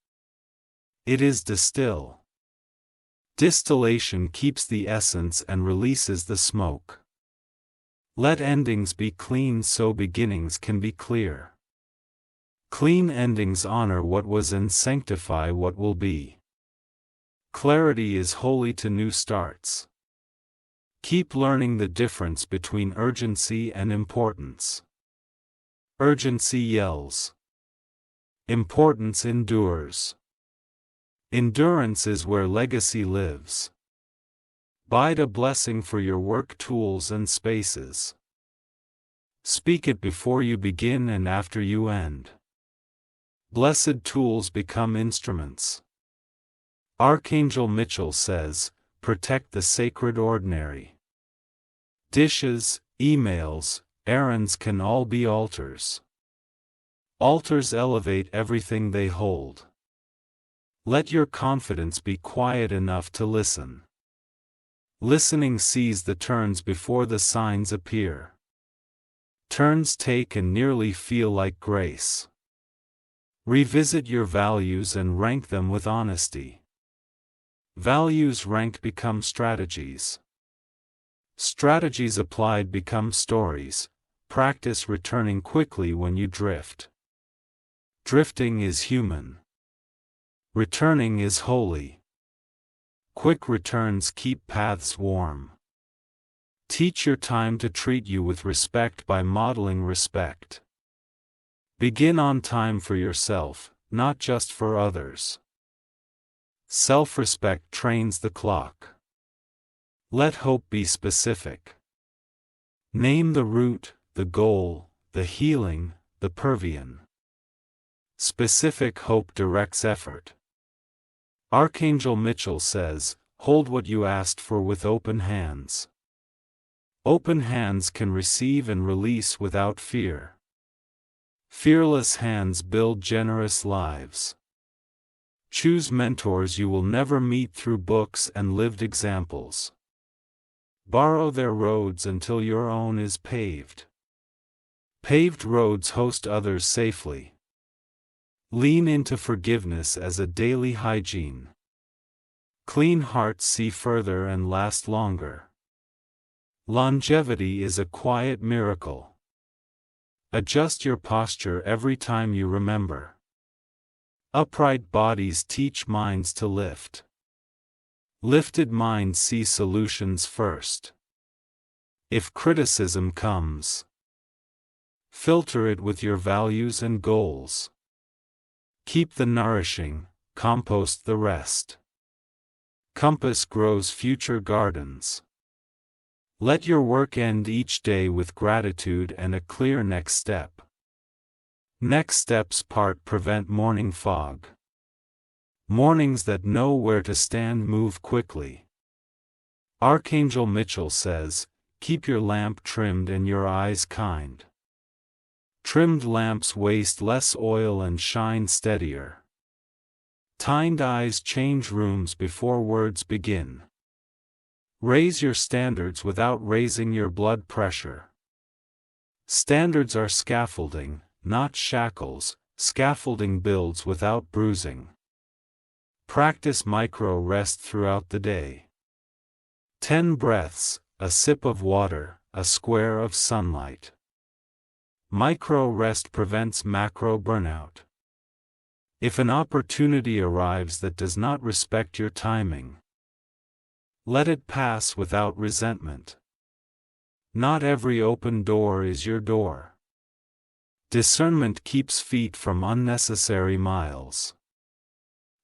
It is distill. Distillation keeps the essence and releases the smoke. Let endings be clean so beginnings can be clear. Clean endings honor what was and sanctify what will be. Clarity is holy to new starts. Keep learning the difference between urgency and importance. Urgency yells. Importance endures. Endurance is where legacy lives. Bide a blessing for your work tools and spaces. Speak it before you begin and after you end. Blessed tools become instruments. Archangel Mitchell says, protect the sacred ordinary. Dishes, emails, errands can all be altars. Altars elevate everything they hold. Let your confidence be quiet enough to listen. Listening sees the turns before the signs appear. Turns take and nearly feel like grace. Revisit your values and rank them with honesty. Values ranked become strategies. Strategies applied become stories. Practice returning quickly when you drift. Drifting is human. Returning is holy. Quick returns keep paths warm. Teach your time to treat you with respect by modeling respect. Begin on time for yourself, not just for others. Self-respect trains the clock. Let hope be specific. Name the route, the goal, the healing, the purvian. Specific hope directs effort. Archangel Mitchell says, hold what you asked for with open hands. Open hands can receive and release without fear. Fearless hands build generous lives. Choose mentors you will never meet through books and lived examples. Borrow their roads until your own is paved. Paved roads host others safely. Lean into forgiveness as a daily hygiene. Clean hearts see further and last longer. Longevity is a quiet miracle. Adjust your posture every time you remember. Upright bodies teach minds to lift. Lifted minds see solutions first. If criticism comes, filter it with your values and goals. Keep the nourishing, compost the rest. Compass grows future gardens. Let your work end each day with gratitude and a clear next step. Next steps prevent morning fog. Mornings that know where to stand move quickly. Archangel Mitchell says, keep your lamp trimmed and your eyes kind. Trimmed lamps waste less oil and shine steadier. Kind eyes change rooms before words begin. Raise your standards without raising your blood pressure. Standards are scaffolding, not shackles. Scaffolding builds without bruising. Practice micro rest throughout the day. 10 breaths, a sip of water, a square of sunlight. Micro rest prevents macro burnout. If an opportunity arrives that does not respect your timing, let it pass without resentment. Not every open door is your door. Discernment keeps feet from unnecessary miles.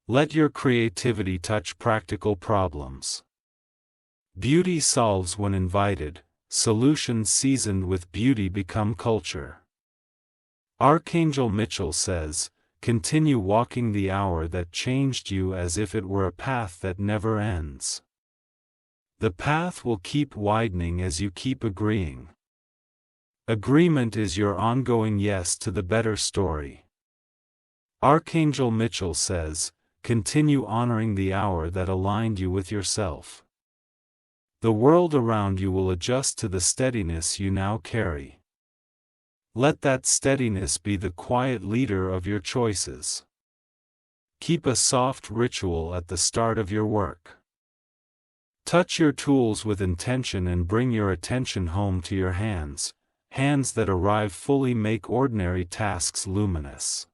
Let your creativity touch practical problems. Beauty solves when invited, solutions seasoned with beauty become culture. Archangel Mitchell says, "Continue walking the hour that changed you as if it were a path that never ends. The path will keep widening as you keep agreeing. Agreement is your ongoing yes to the better story." Archangel Mitchell says, "Continue honoring the hour that aligned you with yourself. The world around you will adjust to the steadiness you now carry. Let that steadiness be the quiet leader of your choices. Keep a soft ritual at the start of your work. Touch your tools with intention and bring your attention home to your hands. Hands that arrive fully make ordinary tasks luminous.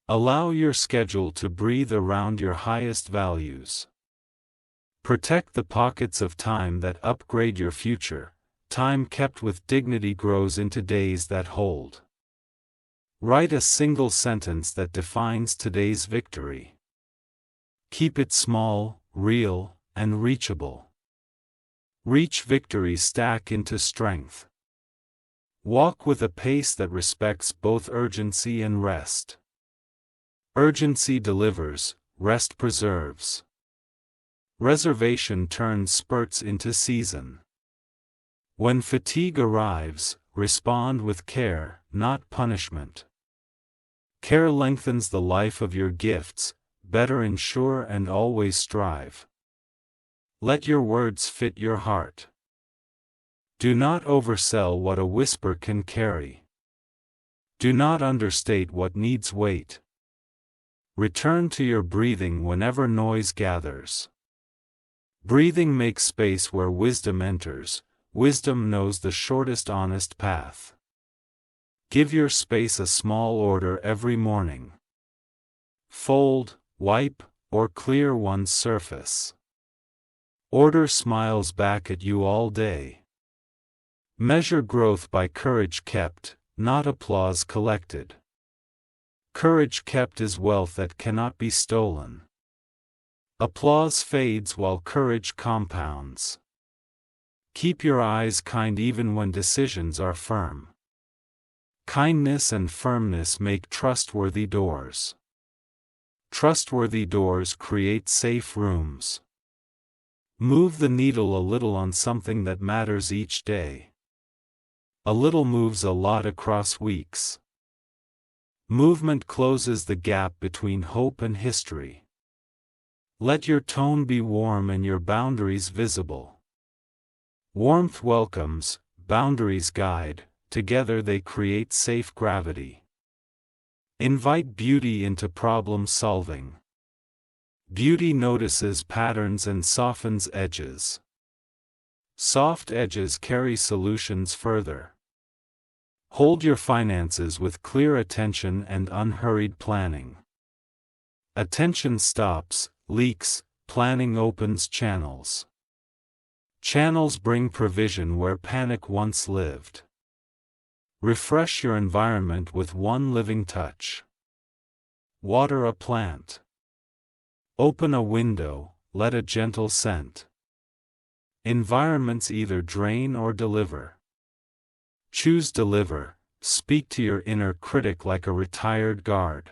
Allow your schedule to breathe around your highest values. Protect the pockets of time that upgrade your future. Time kept with dignity grows into days that hold. Write a single sentence that defines today's victory. Keep it small, real, and reachable. Reach victory stack into strength. Walk with a pace that respects both urgency and rest. Urgency delivers, rest preserves. Reservation turns spurts into season. When fatigue arrives, respond with care, not punishment. Care lengthens the life of your gifts, better ensure and always strive. Let your words fit your heart. Do not oversell what a whisper can carry. Do not understate what needs weight. Return to your breathing whenever noise gathers. Breathing makes space where wisdom enters. Wisdom knows the shortest honest path. Give your space a small order every morning. Fold, wipe, or clear one's surface. Order smiles back at you all day. Measure growth by courage kept, not applause collected. Courage kept is wealth that cannot be stolen. Applause fades while courage compounds. Keep your eyes kind even when decisions are firm. Kindness and firmness make trustworthy doors. Trustworthy doors create safe rooms. Move the needle a little on something that matters each day. A little moves a lot across weeks. Movement closes the gap between hope and history. Let your tone be warm and your boundaries visible. Warmth welcomes, boundaries guide, together they create safe gravity. Invite beauty into problem solving. Beauty notices patterns and softens edges. Soft edges carry solutions further. Hold your finances with clear attention and unhurried planning. Attention stops, leaks, planning opens channels. Channels bring provision where panic once lived. Refresh your environment with one living touch. Water a plant. Open a window, let a gentle scent. Environments either drain or deliver. Choose deliver, speak to your inner critic like a retired guard.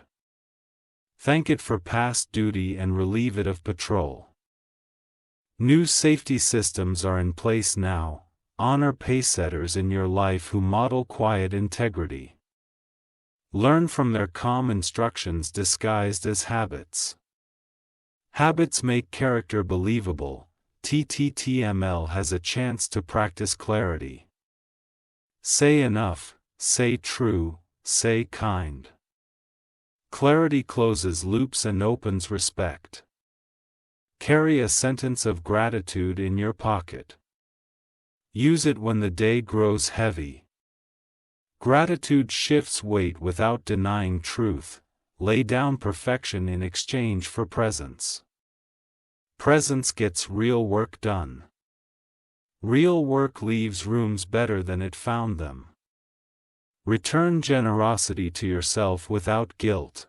Thank it for past duty and relieve it of patrol. New safety systems are in place now. Honor pacesetters in your life who model quiet integrity. Learn from their calm instructions disguised as habits. Habits make character believable. TTTML has a chance to practice clarity. Say enough, say true, say kind. Clarity closes loops and opens respect. Carry a sentence of gratitude in your pocket. Use it when the day grows heavy. Gratitude shifts weight without denying truth. Lay down perfection in exchange for presence. Presence gets real work done. Real work leaves rooms better than it found them. Return generosity to yourself without guilt.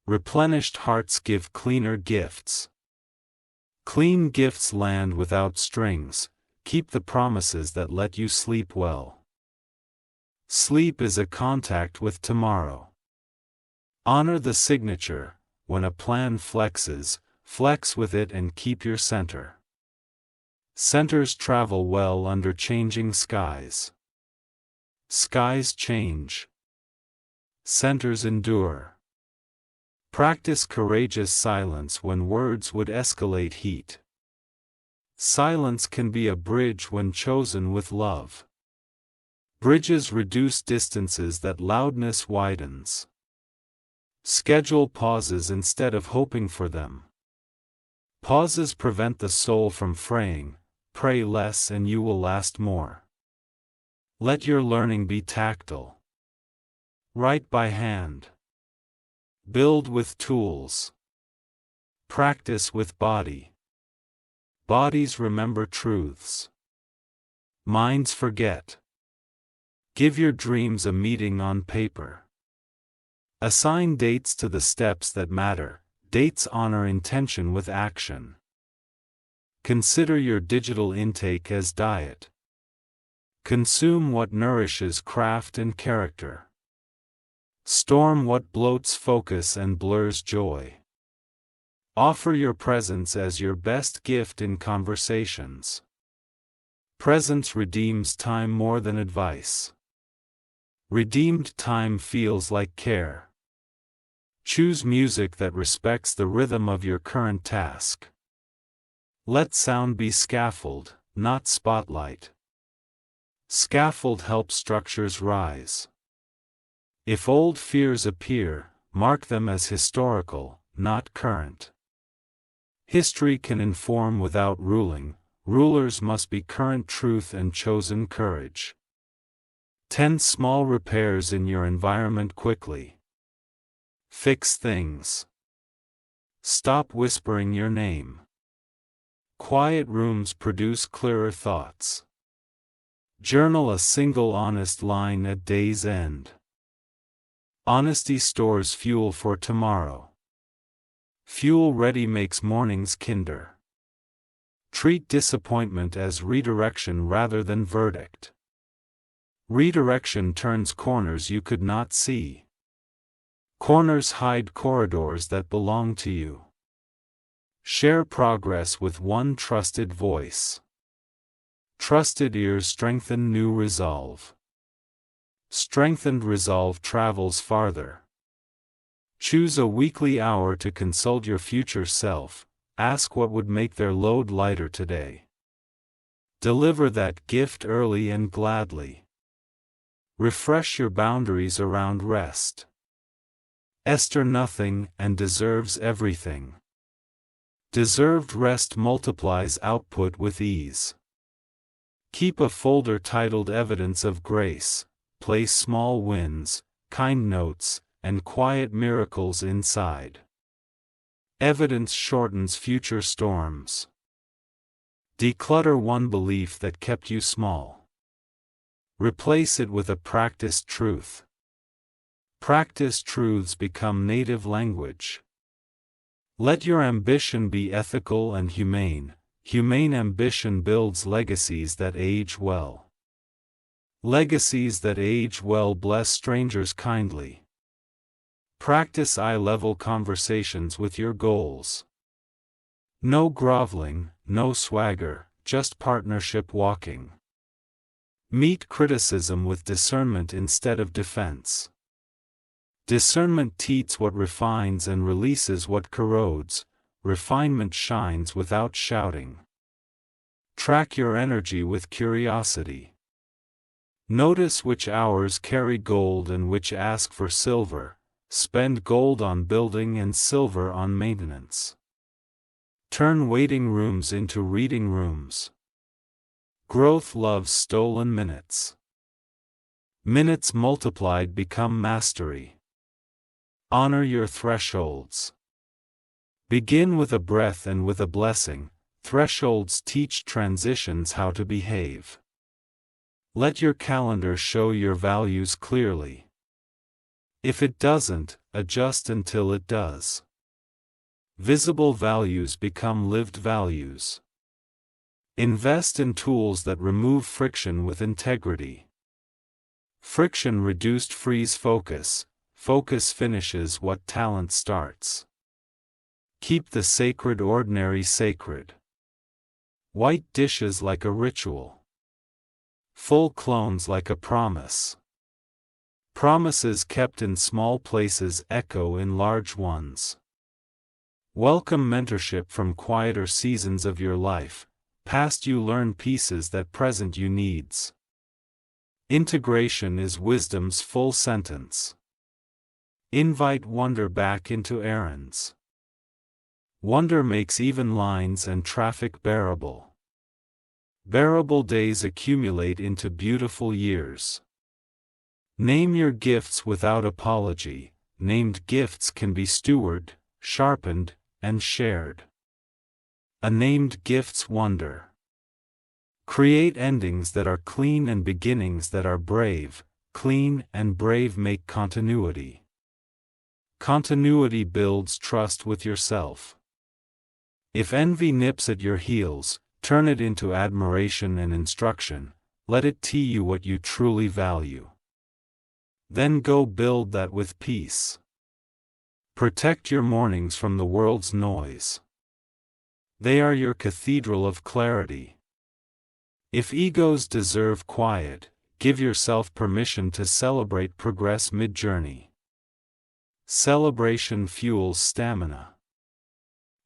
Replenished hearts give cleaner gifts. Clean gifts land without strings. Keep the promises that let you sleep well. Sleep is a contact with tomorrow. Honor the signature. When a plan flexes, flex with it and keep your center. Centers travel well under changing skies. Skies change. Centers endure. Practice courageous silence when words would escalate heat. Silence can be a bridge when chosen with love. Bridges reduce distances that loudness widens. Schedule pauses instead of hoping for them. Pauses prevent the soul from fraying. Pray less and you will last more. Let your learning be tactile. Write by hand. Build with tools. Practice with body. Bodies remember truths. Minds forget. Give your dreams a meeting on paper. Assign dates to the steps that matter. Dates honor intention with action. Consider your digital intake as diet. Consume what nourishes craft and character. Storm what bloats focus and blurs joy. Offer your presence as your best gift in conversations. Presence redeems time more than advice. Redeemed time feels like care. Choose music that respects the rhythm of your current task. Let sound be scaffold, not spotlight. Scaffold helps structures rise. If old fears appear, mark them as historical, not current. History can inform without ruling. Rulers must be current truth and chosen courage. 10 small repairs in your environment quickly. Fix things. Stop whispering your name. Quiet rooms produce clearer thoughts. Journal a single honest line at day's end. Honesty stores fuel for tomorrow. Fuel ready makes mornings kinder. Treat disappointment as redirection rather than verdict. Redirection turns corners you could not see. Corners hide corridors that belong to you. Share progress with one trusted voice. Trusted ears strengthen new resolve. Strengthened resolve travels farther. Choose a weekly hour to consult your future self. Ask what would make their load lighter today. Deliver that gift early and gladly. Refresh your boundaries around rest. Esther nothing and deserves everything. Deserved rest multiplies output with ease. Keep a folder titled Evidence of Grace. Place small wins, kind notes, and quiet miracles inside. Evidence shortens future storms. Declutter one belief that kept you small. Replace it with a practiced truth. Practiced truths become native language. Let your ambition be ethical and humane. Humane ambition builds legacies that age well. Legacies that age well bless strangers kindly. Practice eye-level conversations with your goals. No groveling, no swagger, just partnership walking. Meet criticism with discernment instead of defense. Discernment teaches what refines and releases what corrodes. Refinement shines without shouting. Track your energy with curiosity. Notice which hours carry gold and which ask for silver. Spend gold on building and silver on maintenance. Turn waiting rooms into reading rooms. Growth loves stolen minutes. Minutes multiplied become mastery. Honor your thresholds. Begin with a breath and with a blessing. Thresholds teach transitions how to behave. Let your calendar show your values clearly. If it doesn't, adjust until it does. Visible values become lived values. Invest in tools that remove friction with integrity. Friction reduced frees focus. Focus finishes what talent starts. Keep the sacred ordinary sacred. White dishes like a ritual. Full clones like a promise. Promises kept in small places echo in large ones. Welcome mentorship from quieter seasons of your life. Past you learn pieces that present you needs. Integration is wisdom's full sentence. Invite wonder back into errands. Wonder makes even lines and traffic bearable. Bearable days accumulate into beautiful years. Name your gifts without apology. Named gifts can be stewarded, sharpened, and shared. A named gift's wonder. Create endings that are clean and beginnings that are brave. Clean and brave make continuity. Continuity builds trust with yourself. If envy nips at your heels, turn it into admiration and instruction. Let it teach you what you truly value. Then go build that with peace. Protect your mornings from the world's noise. They are your cathedral of clarity. If egos deserve quiet, give yourself permission to celebrate progress mid-journey. Celebration fuels stamina.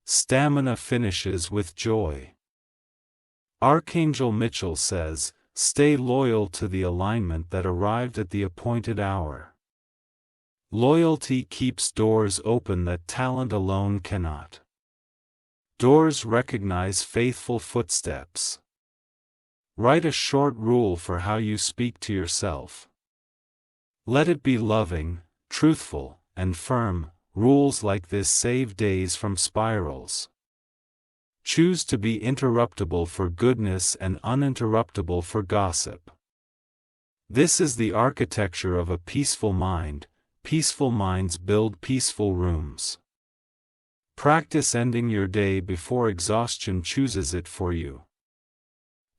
Stamina finishes with joy. Archangel Mitchell says, "Stay loyal to the alignment that arrived at the appointed hour." Loyalty keeps doors open that talent alone cannot. Doors recognize faithful footsteps. Write a short rule for how you speak to yourself. Let it be loving, truthful, and firm. Rules like this save days from spirals. Choose to be interruptible for goodness and uninterruptible for gossip. This is the architecture of a peaceful mind. Peaceful minds build peaceful rooms. Practice ending your day before exhaustion chooses it for you.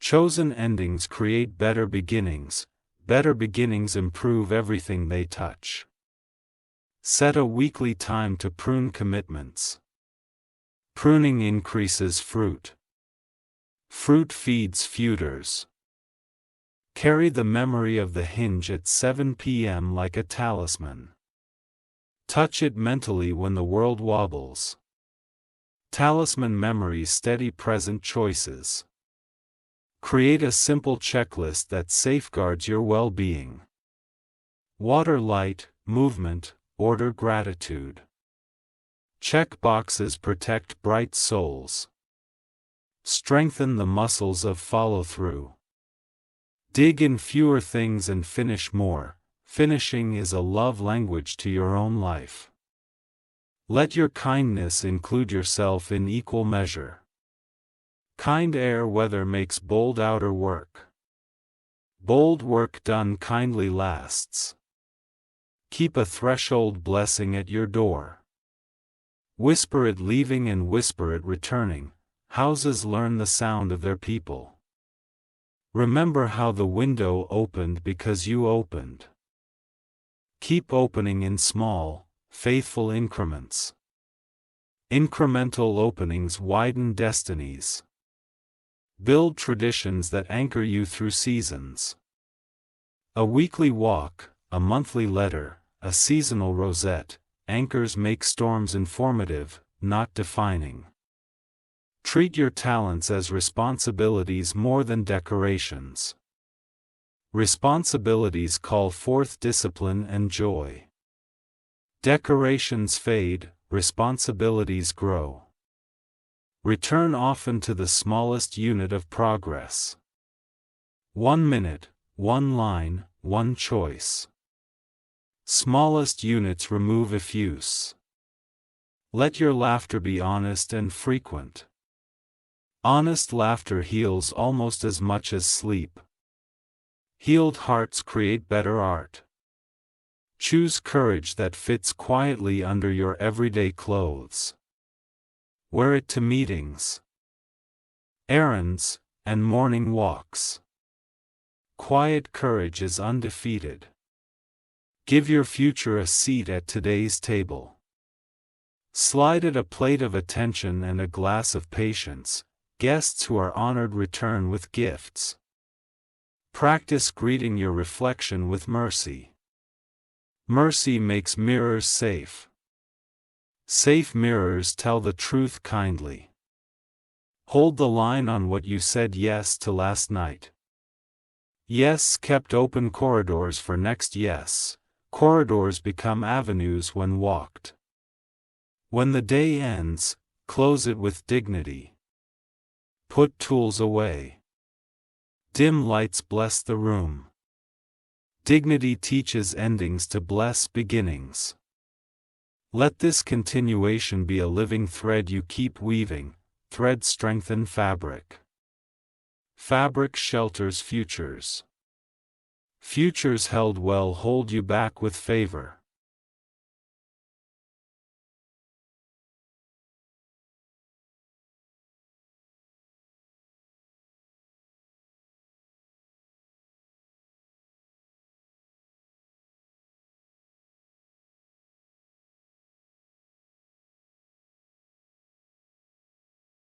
Chosen endings create better beginnings. Better beginnings improve everything they touch. Set a weekly time to prune commitments. Pruning increases fruit. Fruit feeds feuders. Carry the memory of the hinge at 7 p.m. like a talisman. Touch it mentally when the world wobbles. Talisman memories steady present choices. Create a simple checklist that safeguards your well-being. Water light, movement, order gratitude. Check boxes protect bright souls. Strengthen the muscles of follow-through. Dig in fewer things and finish more. Finishing is a love language to your own life. Let your kindness include yourself in equal measure. Kind air weather makes bold outer work. Bold work done kindly lasts. Keep a threshold blessing at your door. Whisper it leaving and whisper it returning. Houses learn the sound of their people. Remember how the window opened because you opened. Keep opening in small, faithful increments. Incremental openings widen destinies. Build traditions that anchor you through seasons. A weekly walk, a monthly letter, a seasonal rosette, anchors make storms informative, not defining. Treat your talents as responsibilities more than decorations. Responsibilities call forth discipline and joy. Decorations fade, responsibilities grow. Return often to the smallest unit of progress. 1 minute, 1 line, 1 choice. Smallest units remove effuse. Let your laughter be honest and frequent. Honest laughter heals almost as much as sleep. Healed hearts create better art. Choose courage that fits quietly under your everyday clothes. Wear it to meetings, errands, and morning walks. Quiet courage is undefeated. Give your future a seat at today's table. Slide it a plate of attention and a glass of patience. Guests who are honored return with gifts. Practice greeting your reflection with mercy. Mercy makes mirrors safe. Safe mirrors tell the truth kindly. Hold the line on what you said yes to last night. Yes kept open corridors for next yes. Corridors become avenues when walked. When the day ends, close it with dignity. Put tools away. Dim lights bless the room. Dignity teaches endings to bless beginnings. Let this continuation be a living thread you keep weaving. Thread strengthen fabric. Fabric shelters futures. Futures held well hold you back with favor.